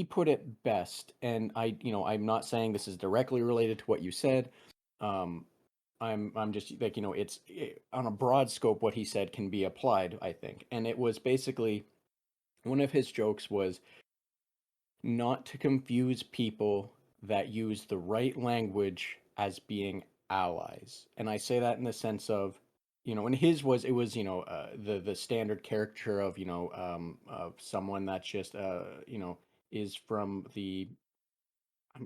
put it best, and I'm not saying this is directly related to what you said. um I'm just like, on a broad scope, what he said can be applied, I think. And it was basically, one of his jokes was not to confuse people that use the right language as being allies. And I say that in the sense of, and his was it was, the standard caricature of, of someone that's just, is from the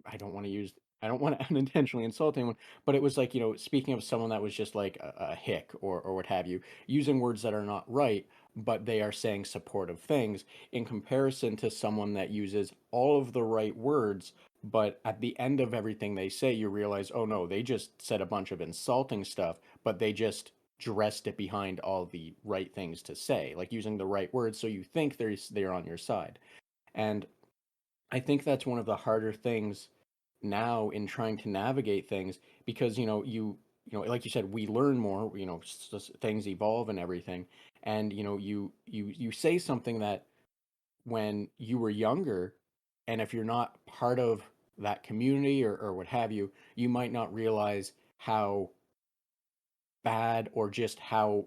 I don't want to use I don't want to unintentionally insult anyone, but it was like, speaking of someone that was just like a hick or what have you, using words that are not right, but they are saying supportive things in comparison to someone that uses all of the right words, but at the end of everything they say, you realize, oh no, they just said a bunch of insulting stuff, but they just dressed it behind all the right things to say, like using the right words, so you think they're on your side. And I think that's one of the harder things now in trying to navigate things because like you said, we learn more, things evolve and everything, and you say something that when you were younger, and if you're not part of that community or what have you, you might not realize how bad or just how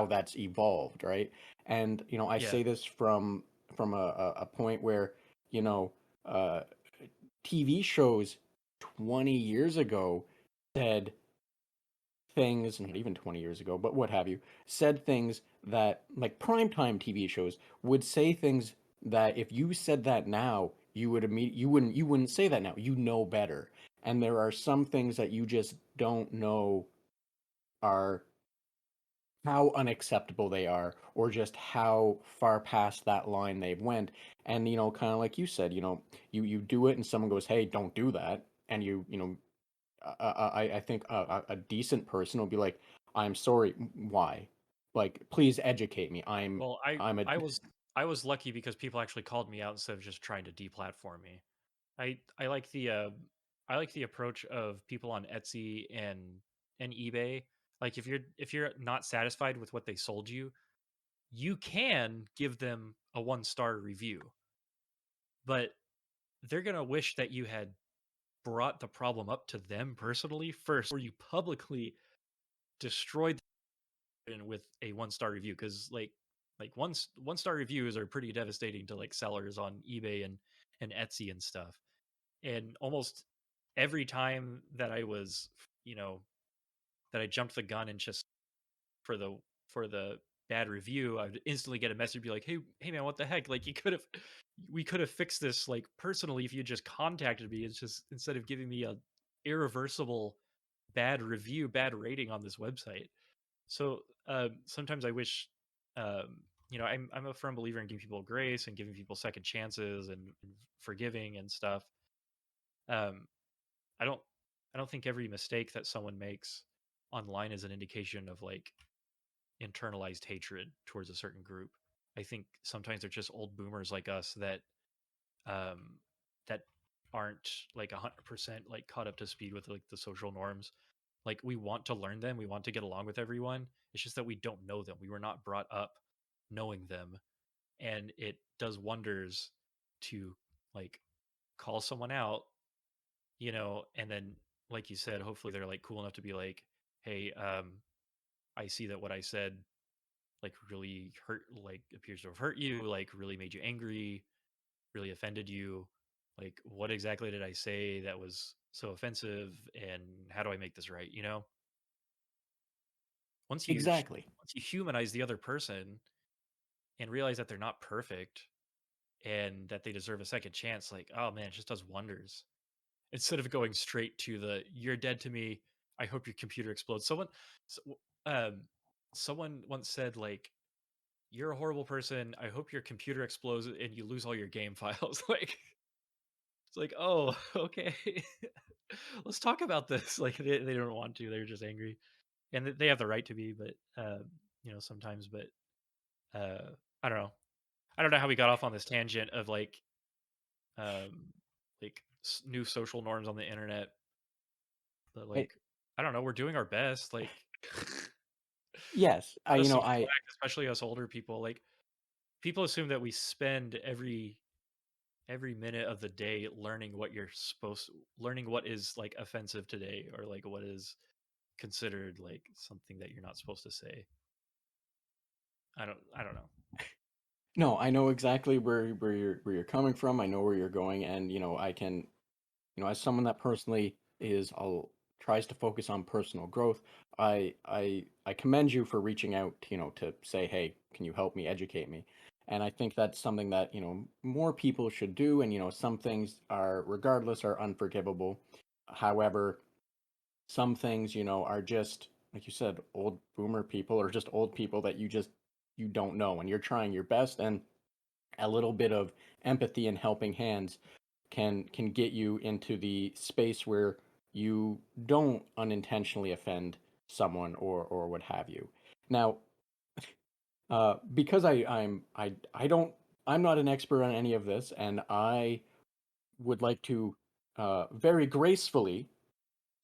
that's evolved, right? And I Yeah. say this from a point where you know uh TV shows 20 years ago said things, not even 20 years ago, but what have you, said things that, like, primetime TV shows would say things that if you said that now, you wouldn't say that now. You know better. And there are some things that you just don't know are how unacceptable they are or just how far past that line they've went. And kind of like you said, you do it and someone goes, hey, don't do that, and I think a decent person will be like, I'm sorry, why, like, please educate me. i'm Well, I i'm a I was I was lucky because people actually called me out instead of just trying to deplatform me. I like I like the approach of people on Etsy and eBay. Like if you're not satisfied with what they sold you, you can give them a 1-star review, but they're going to wish that you had brought the problem up to them personally first or you publicly destroyed them with a 1-star review cuz like one-star reviews are pretty devastating to like sellers on eBay and Etsy and stuff. And almost every time that I was, you know, that I jumped the gun and just for the for the bad review, I would instantly get a message be like, "Hey man, what the heck? Like you could have we could have fixed this like personally if you just contacted me. It's just instead of giving me a irreversible bad review, bad rating on this website." So sometimes I wish, I'm a firm believer in giving people grace and giving people second chances and forgiving and stuff. Um, I don't I don't think every mistake that someone makes online is an indication of like internalized hatred towards a certain group. I think sometimes they're just old boomers like us um that aren't like 100% like caught up to speed with like the social norms. Like we want to learn them, we want to get along with everyone. It's just that we don't know them. We were not brought up knowing them, and it does wonders to like call someone out, and then like you said, hopefully they're like cool enough to be like, "Hey, I see that what I said like really hurt, like appears to have hurt you, like really made you angry, really offended you. Like what exactly did I say that was so offensive and how do I make this right?" Once you exactly. once you humanize the other person and realize that they're not perfect and that they deserve a second chance, like, oh man, it just does wonders. Instead of going straight to the "you're dead to me, I hope your computer explodes." Um someone once said like, "You're a horrible person, I hope your computer explodes and you lose all your game files." Like it's like, "Oh, okay." Let's talk about this. Like they don't want to, they're just angry, and they have the right to be, but sometimes. But uh I don't know, I don't know how we got off on this tangent of um like new social norms on the internet. But It, like, I don't know, we're doing our best. Like, yes, I gotta you know some I slack, especially us older people. Like, people assume that we spend every minute of the day learning what is like offensive today or like what is considered like something that you're not supposed to say. I don't know. No, I know exactly where you're coming from. I know where you're going, and I can, as someone that personally tries to focus on personal growth, I commend you for reaching out, to say, hey, can you help me, educate me? And I think that's something that, more people should do. And some things are, regardless, are unforgivable. However, some things, are just, like you said, old boomer people, or just old people that you don't know, and you're trying your best, and a little bit of empathy and helping hands can get you into the space where you don't unintentionally offend someone, or what have you. Now, because I don't, I'm not an expert on any of this, and I would like to very gracefully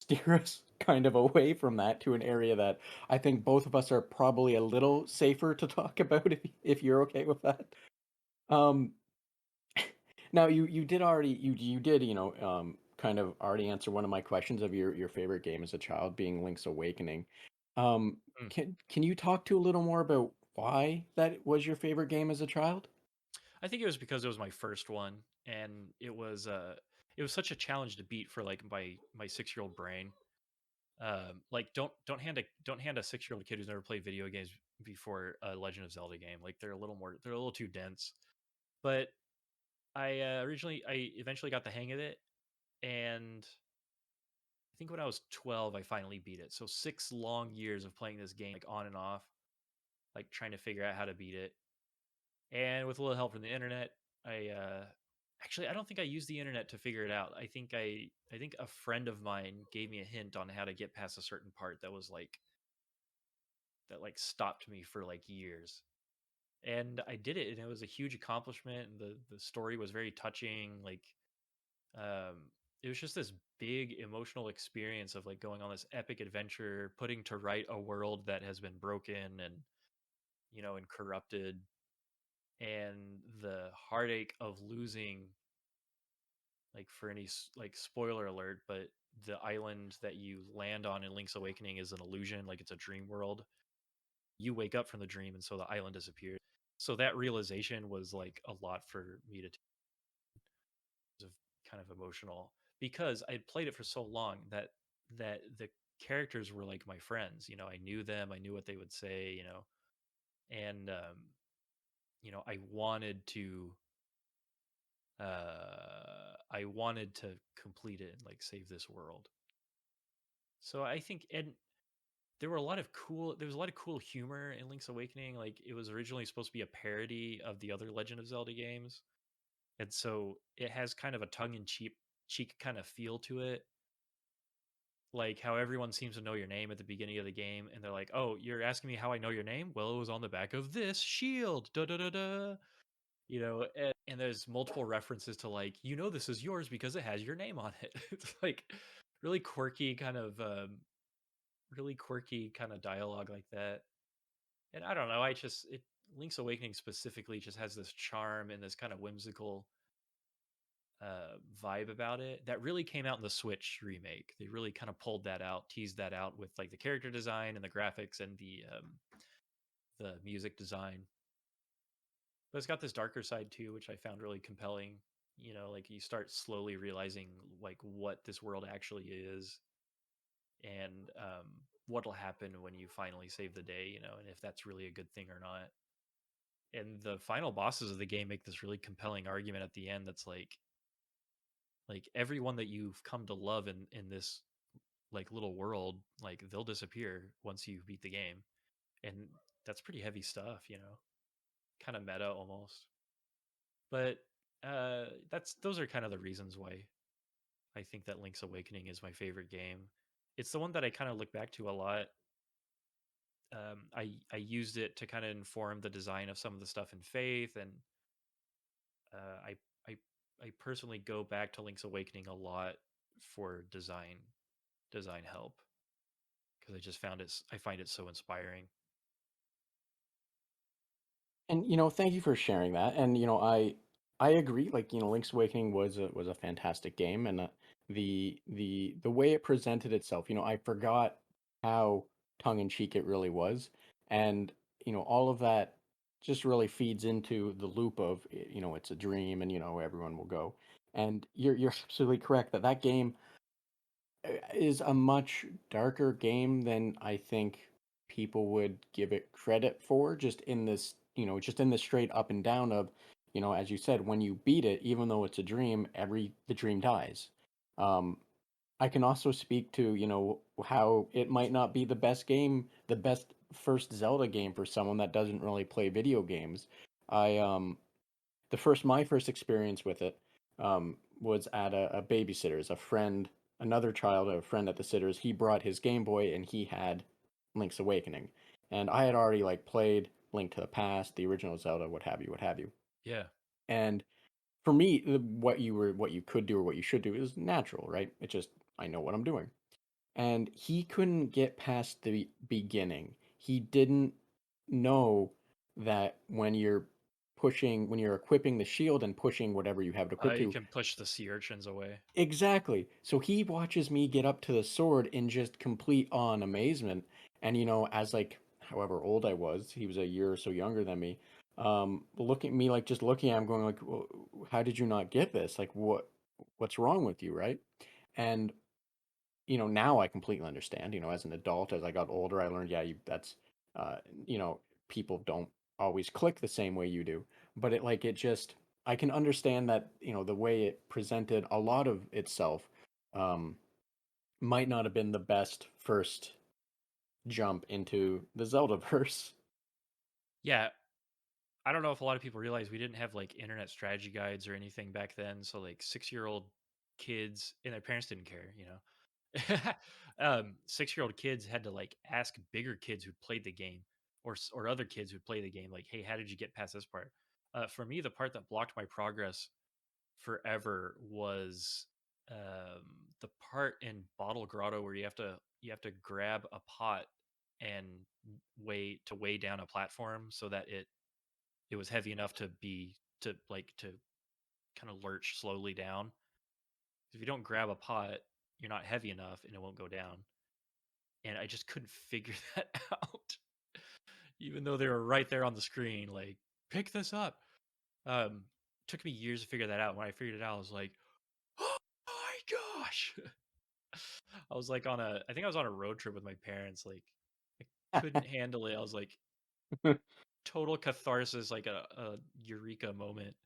steer us kind of away from that to an area that I think both of us are probably a little safer to talk about, if you're okay with that. Um, Now, you did already, you did, kind of already answer one of my questions of your favorite game as a child being Link's Awakening. Mm. Can you talk to a little more about why that was your favorite game as a child? I think it was because it was my first one, and it was such a challenge to beat for like my 6 year old brain. Like don't hand a 6 year old kid who's never played video games before a Legend of Zelda game. Like they're a little too dense. But I eventually got the hang of it, and I think when I was 12, I finally beat it. So 6 long years of playing this game, like on and off, like trying to figure out how to beat it. And with a little help from the internet, I actually I don't think I used the internet to figure it out. I think a friend of mine gave me a hint on how to get past a certain part that was like that like stopped me for like years. And I did it, and it was a huge accomplishment, and the story was very touching. Like it was just this big emotional experience of like going on this epic adventure, putting to right a world that has been broken and and corrupted, and the heartache of losing, like for any like spoiler alert, but the island that you land on in Link's Awakening is an illusion, like it's a dream world. You wake up from the dream, and so the island disappears. So that realization was like a lot for me to of kind of emotional, because I played it for so long that the characters were like my friends. I knew them, I knew what they would say, and I wanted to complete it and like save this world. So I think, and there was a lot of cool humor in Link's Awakening. Like it was originally supposed to be a parody of the other Legend of Zelda games, and so it has kind of a tongue in cheek kind of feel to it, like how everyone seems to know your name at the beginning of the game, and they're like, "Oh, you're asking me how I know your name? Well, it was on the back of this shield." Da da da da. And there's multiple references to like, this is yours because it has your name on it. It's like really quirky kind of really quirky kind of dialogue like that. And I don't know, Link's Awakening specifically just has this charm and this kind of whimsical vibe about it that really came out in the Switch remake. They really kind of pulled that out, teased that out with like the character design and the graphics and the music design. But it's got this darker side too, which I found really compelling. Like you start slowly realizing like what this world actually is, and what'll happen when you finally save the day. And if that's really a good thing or not. And the final bosses of the game make this really compelling argument at the end that's like everyone that you've come to love in this like little world, like they'll disappear once you beat the game. And that's pretty heavy stuff, kind of meta almost. But that's those are kind of the reasons why I think that Link's Awakening is my favorite game. It's the one that I kind of look back to a lot. I used it to kind of inform the design of some of the stuff in Faith, and uh, I I I personally go back to Link's Awakening a lot for design help, because I find it so inspiring. And thank you for sharing that. And I agree. Like Link's Awakening was a fantastic game, and the way it presented itself. I forgot how tongue in cheek it really was, and all of that. just really feeds into the loop of it's a dream, and everyone will go. And you're absolutely correct that that game is a much darker game than I think people would give it credit for, just in this, just in the straight up and down of, as you said, when you beat it, even though it's a dream, the dream dies. Um, I can also speak to, how it might not be the best game, the best first Zelda game for someone that doesn't really play video games. I my first experience with it was at a babysitter's. A friend, another child, a friend at the sitter's, he brought his Game Boy and he had Link's Awakening, and I had already like played Link to the Past, the original Zelda, what have you, what have you. Yeah. And for me, what you could do or what you should do is natural, right? It just I know what I'm doing. And he couldn't get past the beginning. He didn't know that when you're equipping the shield and pushing whatever you have to equip You to. can push the sea urchins away. Exactly. So he watches me get up to the sword in just complete awe and amazement. And as like however old I was, he was a year or so younger than me. Looking at me like just looking at him, going like, "Well, how did you not get this? Like, what's wrong with you, right?" And now I completely understand. As an adult, as I got older, I learned, yeah, that's, uh, you know, people don't always click the same way you do. But it just, I can understand that, the way it presented a lot of itself, um, might not have been the best first jump into the Zelda verse. Yeah, I don't know if a lot of people realize we didn't have like internet strategy guides or anything back then. So like 6-year-old kids and their parents didn't care, you know. 6-year-old kids had to like ask bigger kids who played the game or other kids who play the game, like, hey, how did you get past this part? For me, the part that blocked my progress forever was the part in Bottle Grotto where you have to grab a pot and weigh down a platform so that it was heavy enough to kind of lurch slowly down. If you don't grab a pot, you're not heavy enough and it won't go down. And I just couldn't figure that out, even though they were right there on the screen. Like, pick this up. Um, Took me years to figure that out. When I figured it out, I was like, oh my gosh! I think I was on a road trip with my parents. Like, I couldn't handle it. I was like, total catharsis, like a eureka moment.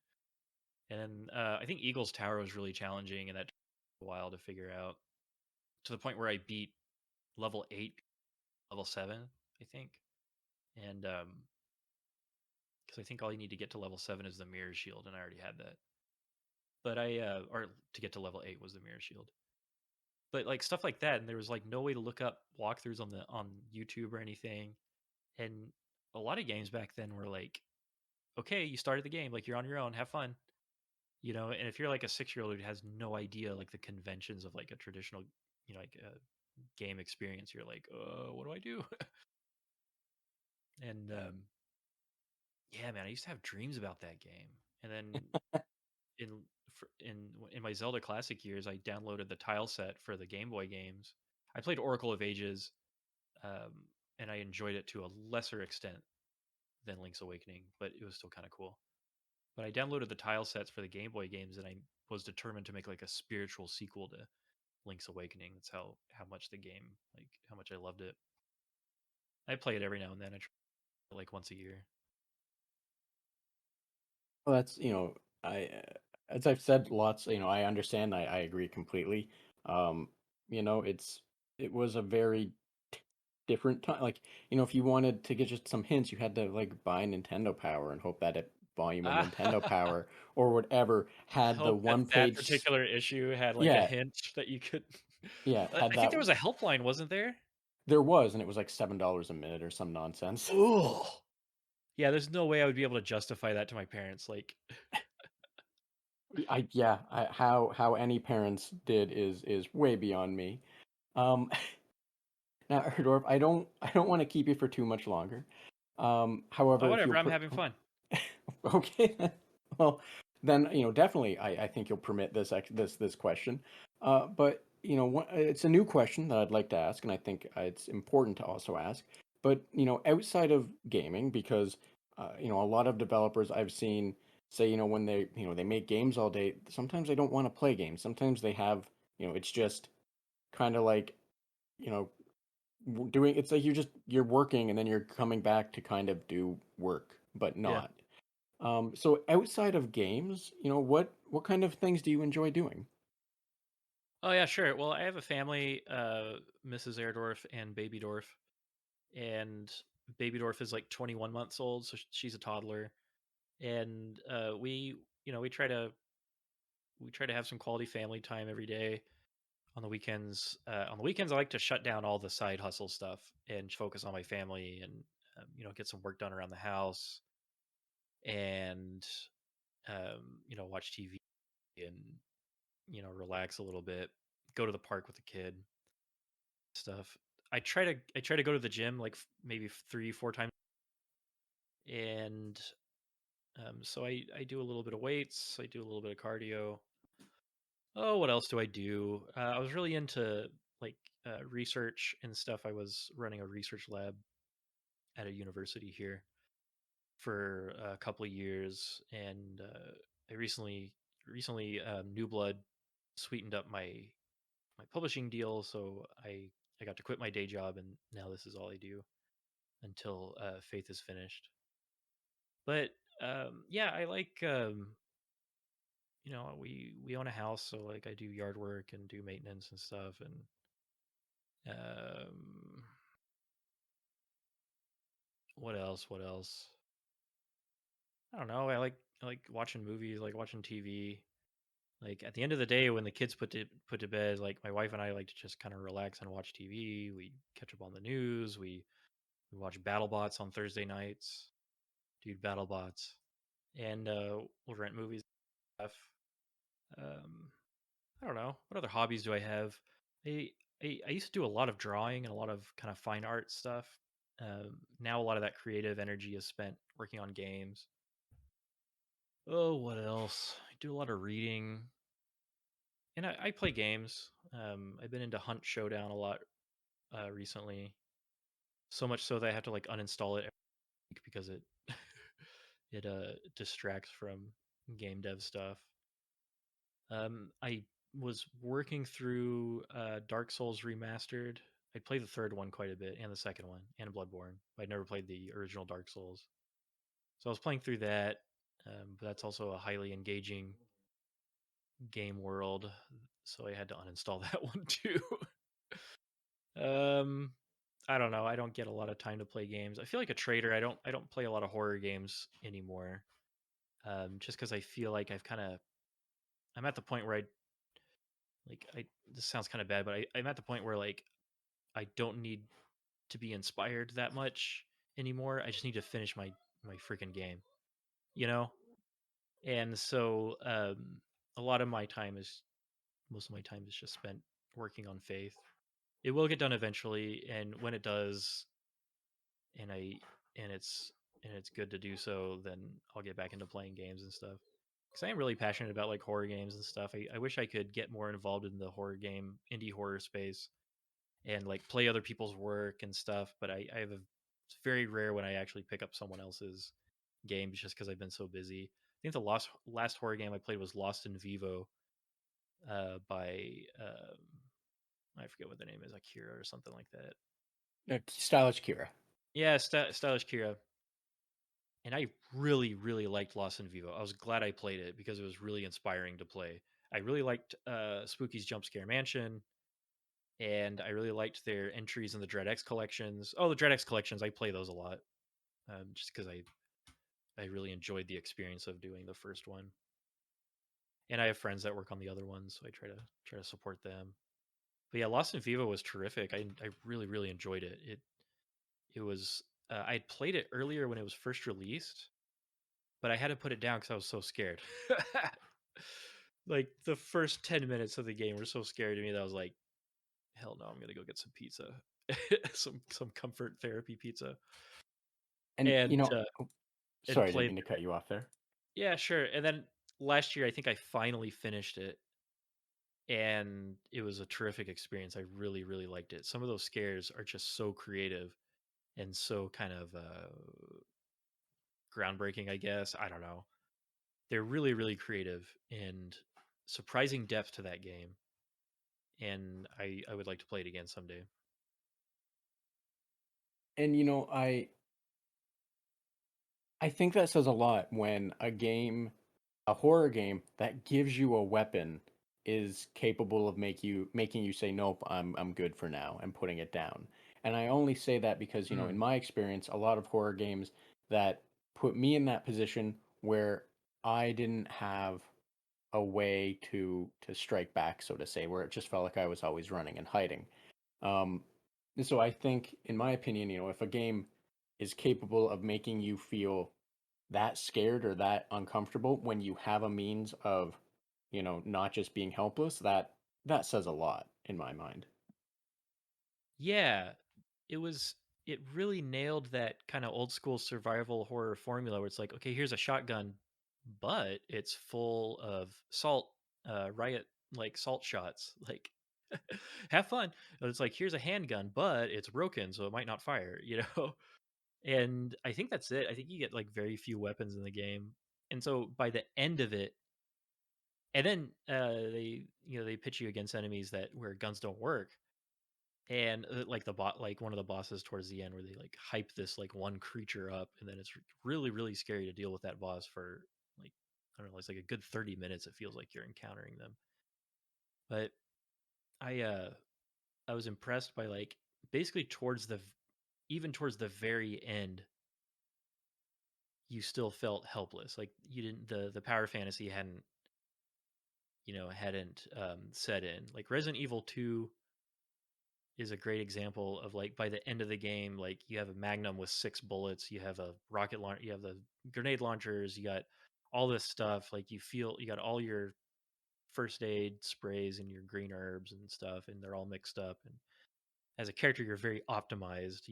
And I think Eagle's Tower was really challenging, and that took a while to figure out, to the point where I beat level 8, level 7, I think. And because I think all you need to get to level 7 is the mirror shield, and I already had that. But or to get to level 8 was the mirror shield. But like stuff like that, and there was like no way to look up walkthroughs on YouTube or anything. And a lot of games back then were like, okay, you started the game, like you're on your own, have fun. And if you're like a 6-year-old who has no idea like the conventions of like a traditional, like a game experience, you're like, what do I do? And yeah, man, I used to have dreams about that game. And then in my Zelda Classic years, I downloaded the tile set for the Game Boy games. I played Oracle of Ages, um, and I enjoyed it to a lesser extent than Link's Awakening, but it was still kind of cool. But I downloaded the tile sets for the Game Boy games, and I was determined to make like a spiritual sequel to Link's Awakening. That's how much the game, like how much I loved it. I play it every now and then. I try it like once a year. Well, that's, as I've said lots, I understand, I agree completely. Um, it was a very different time. Like, if you wanted to get just some hints, you had to like buy Nintendo Power and hope that it volume of Nintendo I Power or whatever had the hope that one that page. particular issue had like a Yeah, hint that you could. yeah, had I think that. there was a helpline, wasn't there? There was, and it was like $7 a minute or some nonsense. Oh, yeah. There's no way I would be able to justify that to my parents. Like, How any parents did is way beyond me. Um, Now, Erdorf, I don't want to keep you for too much longer. oh, However, if whatever. you'll I'm having fun. okay, then. Well, then definitely, I think you'll permit this question. But it's a new question that I'd like to ask, and I think it's important to also ask. But outside of gaming, because A lot of developers I've seen say, when they make games all day, sometimes they don't want to play games. Sometimes they have, it's just kind of like, you know, doing, it's like you're working and then you're coming back to kind of do work, but Yeah. not. So outside of games, what kind of things do you enjoy doing? Oh yeah, sure. Well, I have a family, Mrs. Airdorf and Baby Dorf, and Baby Dorf is like 21 months old, so she's a toddler, and we try to have some quality family time every day. On the weekends, I like to shut down all the side hustle stuff and focus on my family and get some work done around the house and watch TV and relax a little bit, go to the park with the kid, stuff. I try to go to the gym like maybe 3 4 times, and so I do a little bit of weights, I do a little bit of cardio. Oh, what else do I do? I was really into like research and stuff. I was running a research lab at a university here for a couple of years, and I recently New Blood sweetened up my publishing deal, so I got to quit my day job, and now this is all I do until Faith is finished. But yeah, I like we own a house, so like I do yard work and do maintenance and stuff, and um, what else? What else? I don't know. I like watching movies, like watching TV. Like at the end of the day, when the kids put to bed, like my wife and I like to just kind of relax and watch TV. We catch up on the news. We watch BattleBots on Thursday nights. Dude, BattleBots, and we'll rent movies and stuff. Um, I don't know. What other hobbies do I have? I, I used to do a lot of drawing and a lot of kind of fine art stuff. Now a lot of that creative energy is spent working on games. Oh, what else? I do a lot of reading, and I play games. I've been into Hunt Showdown a lot recently. So much so that I have to like uninstall it every week because it it distracts from game dev stuff. I was working through Dark Souls Remastered. I played the third one quite a bit, and the second one, and Bloodborne. But I never played the original Dark Souls, so I was playing through that. But that's also a highly engaging game world, so I had to uninstall that one too. um, I don't know. I don't get a lot of time to play games. I feel like a trader. I don't play a lot of horror games anymore. Just because I feel like I'm at the point where I this sounds kind of bad, but I'm at the point where like I don't need to be inspired that much anymore. I just need to finish my freaking game, you know? And so a lot of my time is most of my time is just spent working on Faith. It will get done eventually, and when it does, and I and it's good to do so, then I'll get back into playing games and stuff. Because I am really passionate about like horror games and stuff. I wish I could get more involved in the horror game, indie horror space, and like play other people's work and stuff. But it's very rare when I actually pick up someone else's games just because I've been so busy. I think the last horror game I played was Lost in Vivo by I forget what the name is, Akira or something like that. Stylish Kira. Yeah, Stylish Kira. And I really, really liked Lost in Vivo. I was glad I played it because it was really inspiring to play. I really liked Spooky's Jump Scare Mansion, and I really liked their entries in the Dread X collections. Oh, the Dread X collections, I play those a lot, just because I really enjoyed the experience of doing the first one. And I have friends that work on the other ones, so I try to support them. But yeah, Lost in Vivo was terrific. I really really enjoyed it. It was I had played it earlier when it was first released, but I had to put it down because I was so scared. Like the first 10 minutes of the game were so scary to me that I was like, hell no, I'm gonna go get some pizza, some comfort therapy pizza, And and oh, and sorry, I didn't play. mean to cut you off there. Yeah, sure. And then last year, I think I finally finished it, and it was a terrific experience. I really, really liked it. Some of those scares are just so creative and so kind of groundbreaking, I guess. I don't know. They're really, really creative and surprising depth to that game. And I would like to play it again someday. And I think that says a lot when a horror game that gives you a weapon is capable of making you say, "Nope, I'm good for now," and putting it down. And I only say that because, in Mm. my experience, a lot of horror games that put me in that position where I didn't have a way to strike back, so to say, where it just felt like I was always running and hiding. Um, and so I think, in my opinion, if a game is capable of making you feel that scared or that uncomfortable when you have a means of, not just being helpless, that says a lot in my mind. Yeah, it was it really nailed that kind of old school survival horror formula where it's like, okay, here's a shotgun, but it's full of salt, riot like salt shots. Like, have fun. And it's like, here's a handgun, but it's broken, so it might not fire, you know? And I think that's it. I think you get like very few weapons in the game. And so by the end of it, and then they pitch you against enemies that where guns don't work. And, like, like, one of the bosses towards the end where they, like, hype this, like, one creature up, and then it's really, really scary to deal with that boss for, like, I don't know, it's like a good 30 minutes, it feels like you're encountering them. But I was impressed by, like, basically even towards the very end, you still felt helpless, like, you didn't the power fantasy hadn't set in. Like, Resident Evil 2 is a great example of like by the end of the game, like you have a magnum with 6 bullets, you have a rocket launcher, you have the grenade launchers, you got all this stuff. Like you got all your first aid sprays and your green herbs and stuff, and they're all mixed up. And as a character, you're very optimized,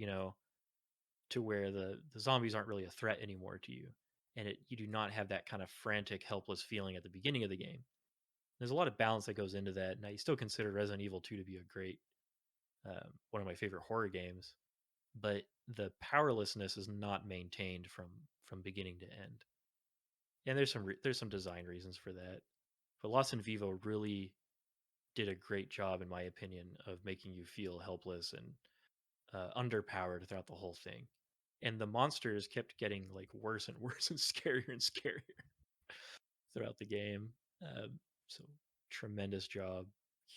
to where the zombies aren't really a threat anymore to you. And you do not have that kind of frantic, helpless feeling at the beginning of the game. There's a lot of balance that goes into that. And I still consider Resident Evil 2 to be a great, one of my favorite horror games, but the powerlessness is not maintained from beginning to end. And there's some design reasons for that. But Lost in Vivo really did a great job, in my opinion, of making you feel helpless and underpowered throughout the whole thing. And the monsters kept getting like worse and worse and scarier and scarier throughout the game. So tremendous job,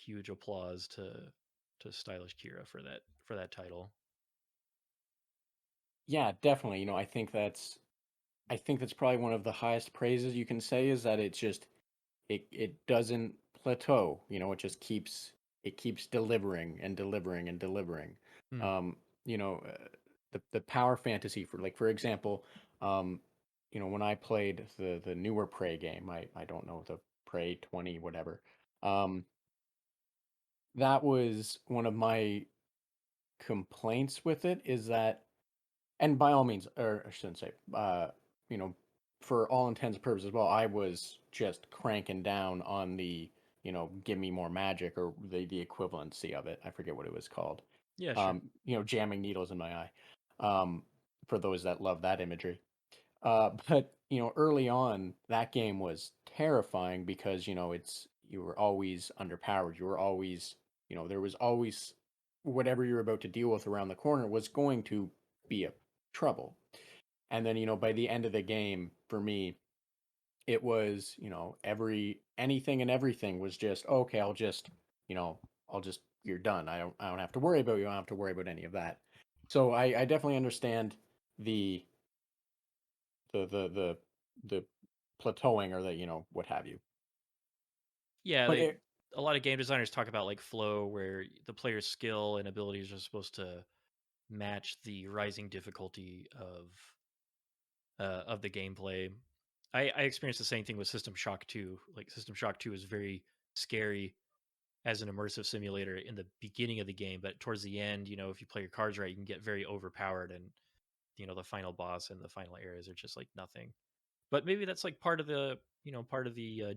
huge applause to Stylish Kira for that title. Yeah, definitely. I think that's probably one of the highest praises you can say is that it doesn't plateau. It keeps delivering and delivering and delivering. Hmm. Um, the power fantasy, for example, um, when I played the newer Prey game, I don't know, the Prey 20 whatever. Um, that was one of my complaints with it is that, and by all means, or I shouldn't say, you know, for all intents and purposes, well, I was just cranking down on the, give me more magic, or the equivalency of it. I forget what it was called. Yeah, sure. Jamming needles in my eye. Um, for those that love that imagery. But early on, that game was terrifying because you were always underpowered. You were always, there was always whatever you're about to deal with around the corner was going to be a trouble. And then by the end of the game, for me, it was anything and everything was just okay. You know, I'll just you're done. I don't have to worry about you. I don't have to worry about any of that. So I definitely understand the the the plateauing or the what have you. Yeah, But they it a lot of game designers talk about like flow where the player's skill and abilities are supposed to match the rising difficulty of the gameplay. I experienced the same thing with System Shock 2. Like System Shock 2 is very scary as an immersive simulator in the beginning of the game, but towards the end, if you play your cards right, you can get very overpowered, and the final boss and the final areas are just like nothing. But maybe that's like part of the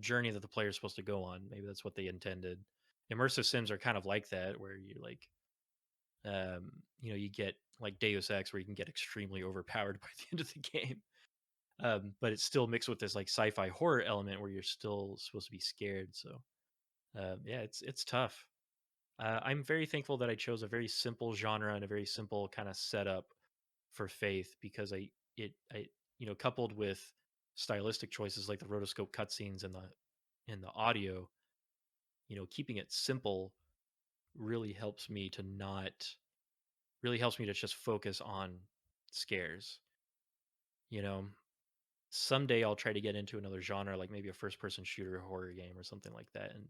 journey that the player is supposed to go on. Maybe that's what they intended. Immersive sims are kind of like that, where you like, you get like Deus Ex, where you can get extremely overpowered by the end of the game. but it's still mixed with this like sci-fi horror element where you're still supposed to be scared. So yeah, it's tough. I'm very thankful that I chose a very simple genre and a very simple kind of setup for Faith because I coupled with stylistic choices like the rotoscope cutscenes and the audio, keeping it simple really helps me to not really helps me to just focus on scares. You know, someday I'll try to get into another genre, like maybe a first person shooter horror game or something like that, and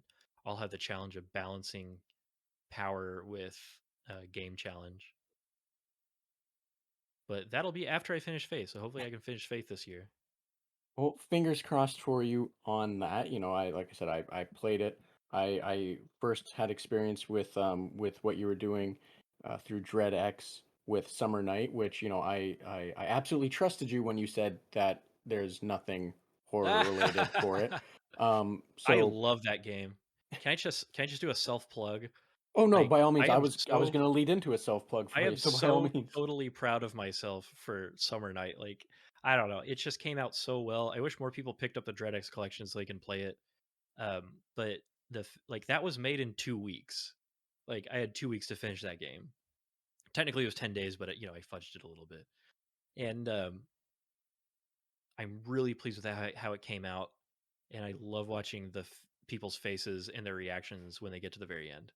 I'll have the challenge of balancing power with game challenge. But that'll be after I finish Faith, so hopefully I can finish Faith this year. Well, fingers crossed for you on that. I like I said, I played it. I first had experience with what you were doing through Dread X with Summer Night, which I absolutely trusted you when you said that there's nothing horror related for it. I So love that game. Can I just do a self plug? oh no, Like by all means, I was gonna lead into a self plug I for you. am So by all so means. totally proud of myself for Summer Night. Like, I don't know, it just came out so well. I wish more people picked up the Dread X collection so they can play it. But like that was made in 2 weeks. Like I had 2 weeks to finish that game. Technically it was 10 days, but I fudged it a little bit. And I'm really pleased with how it came out, and I love watching people's faces and their reactions when they get to the very end.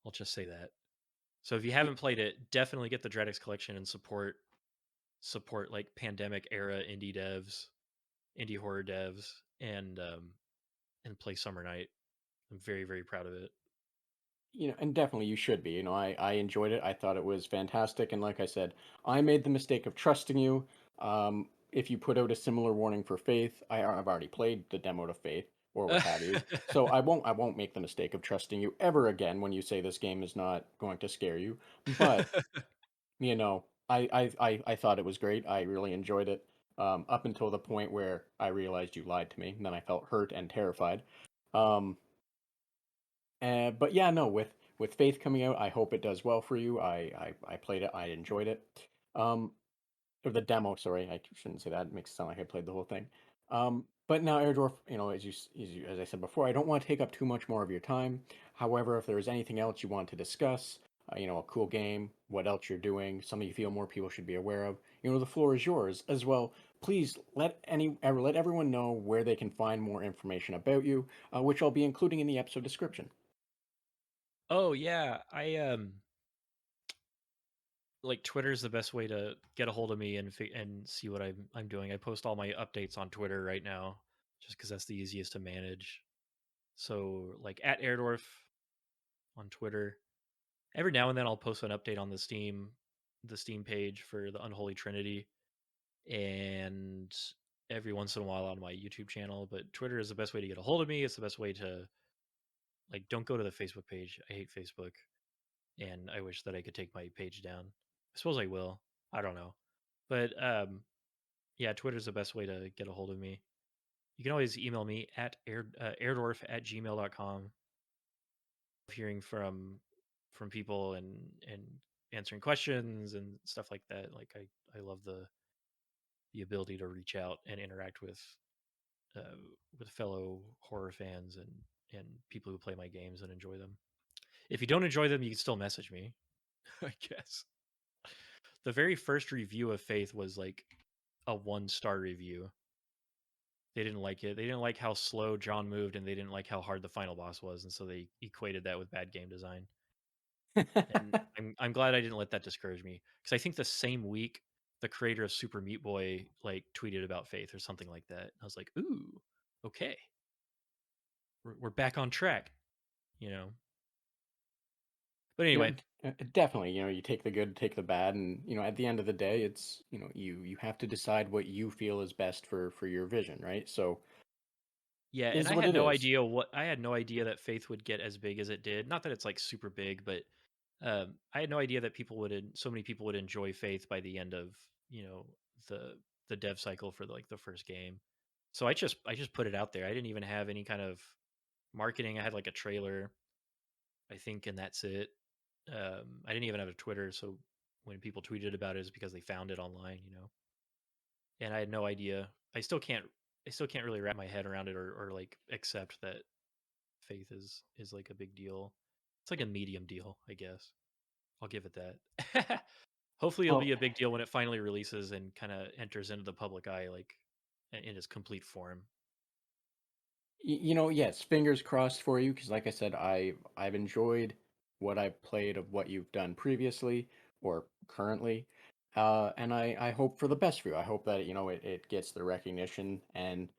I'll just say that. So if you haven't played it, definitely get the Dreadix collection and support like pandemic era indie horror devs, and play Summer Night. I'm very very proud of it. And definitely you should be. I enjoyed it. I thought it was fantastic. And like I said, I made the mistake of trusting you. If you put out a similar warning for Faith, I've already played the demo to Faith or what have you. So I won't make the mistake of trusting you ever again when you say this game is not going to scare you. But, I thought it was great. I really enjoyed it. Up until the point where I realized you lied to me, and then I felt hurt and terrified. Um, but yeah, no, with Faith coming out, I hope it does well for you. I played it, I enjoyed it. Um, or the demo, sorry, I shouldn't say that. It makes it sound like I played the whole thing. But now, Airdorf, as I said before, I don't want to take up too much more of your time. However, if there's anything else you want to discuss, a cool game, what else you're doing, something you feel more people should be aware of, the floor is yours as well. Please let everyone know where they can find more information about you, which I'll be including in the episode description. Oh yeah, I like Twitter is the best way to get a hold of me and see what I'm doing. I post all my updates on Twitter right now, just because that's the easiest to manage. So like at Airdorf on Twitter. Every now and then I'll post an update on the Steam page for the Unholy Trinity, and every once in a while on my YouTube channel. But Twitter is the best way to get a hold of me. It's the best way to like don't go to the Facebook page. I hate Facebook, and I wish that I could take my page down. I suppose I will. I don't know. But yeah, Twitter's the best way to get a hold of me. You can always email me at airdorf@gmail.com. Hearing from people and answering questions and stuff like that. Like I love the ability to reach out and interact uh, with fellow horror fans and people who play my games and enjoy them. If you don't enjoy them, you can still message me. I guess the very first review of Faith was like a 1-star review. They didn't like it. They didn't like how slow John moved, and they didn't like how hard the final boss was, and so they equated that with bad game design. And I'm glad I didn't let that discourage me, because I think the same week the creator of Super Meat Boy like tweeted about Faith or something like that. I was like, ooh, okay, we're back on track, you know. But anyway, Definitely, you take the good, take the bad, and at the end of the day, it's you have to decide what you feel is best for your vision, right? So yeah, it and is what it is. I had no idea that Faith would get as big as it did. Not that it's like super big, but I had no idea that so many people would enjoy Faith by the end of the the dev cycle for like the first game. So I just put it out there. I didn't even have any kind of marketing. I had like a trailer, I think, and that's it. I didn't even have a Twitter, so when people tweeted about it, it's because they found it online. and I had no idea. I still can't really wrap my head around it, or like accept that faith is like a big deal. It's like a medium deal, I guess. I'll give it that. Hopefully it'll Well, be a big deal when it finally releases and kind of enters into the public eye, like in its complete form. yes, fingers crossed for you because, like I said, I've enjoyed what I've played of what you've done previously or currently, and I hope for the best for you. I hope that it gets the recognition and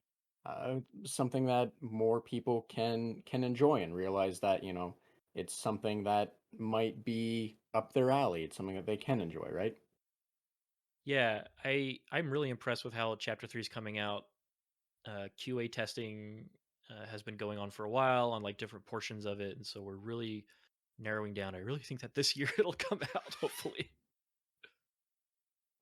something that more people can enjoy and realize that it's something that might be up their alley. It's something that they can enjoy, right? Yeah, I'm really impressed with how Chapter 3 is coming out. QA testing has been going on for a while on like different portions of it, and so we're really narrowing down. I really think that this year it'll come out, hopefully.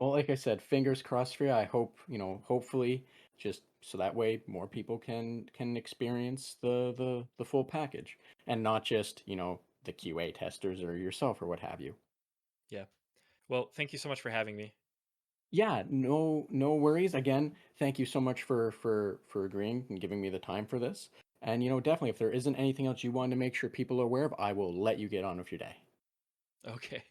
Well, like I said, fingers crossed for you. I hope, hopefully just so that way more people can experience the full package and not just, the QA testers or yourself or what have you. Yeah. Well, thank you so much for having me. Yeah, no worries. Again, thank you so much for agreeing and giving me the time for this. And definitely if there isn't anything else you want to make sure people are aware of, I will let you get on with your day. Okay.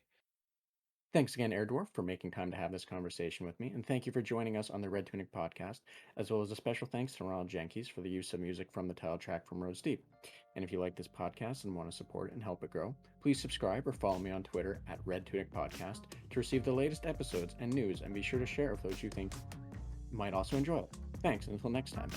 Thanks again, Airdorf, for making time to have this conversation with me, and thank you for joining us on the Red Tunic podcast, as well as a special thanks to Ronald Jenkins for the use of music from the title track from Rose Deep. And if you like this podcast and want to support it and help it grow, please subscribe or follow me on Twitter at Red Tunic Podcast to receive the latest episodes and news, and be sure to share with those you think might also enjoy it. Thanks, and until next time.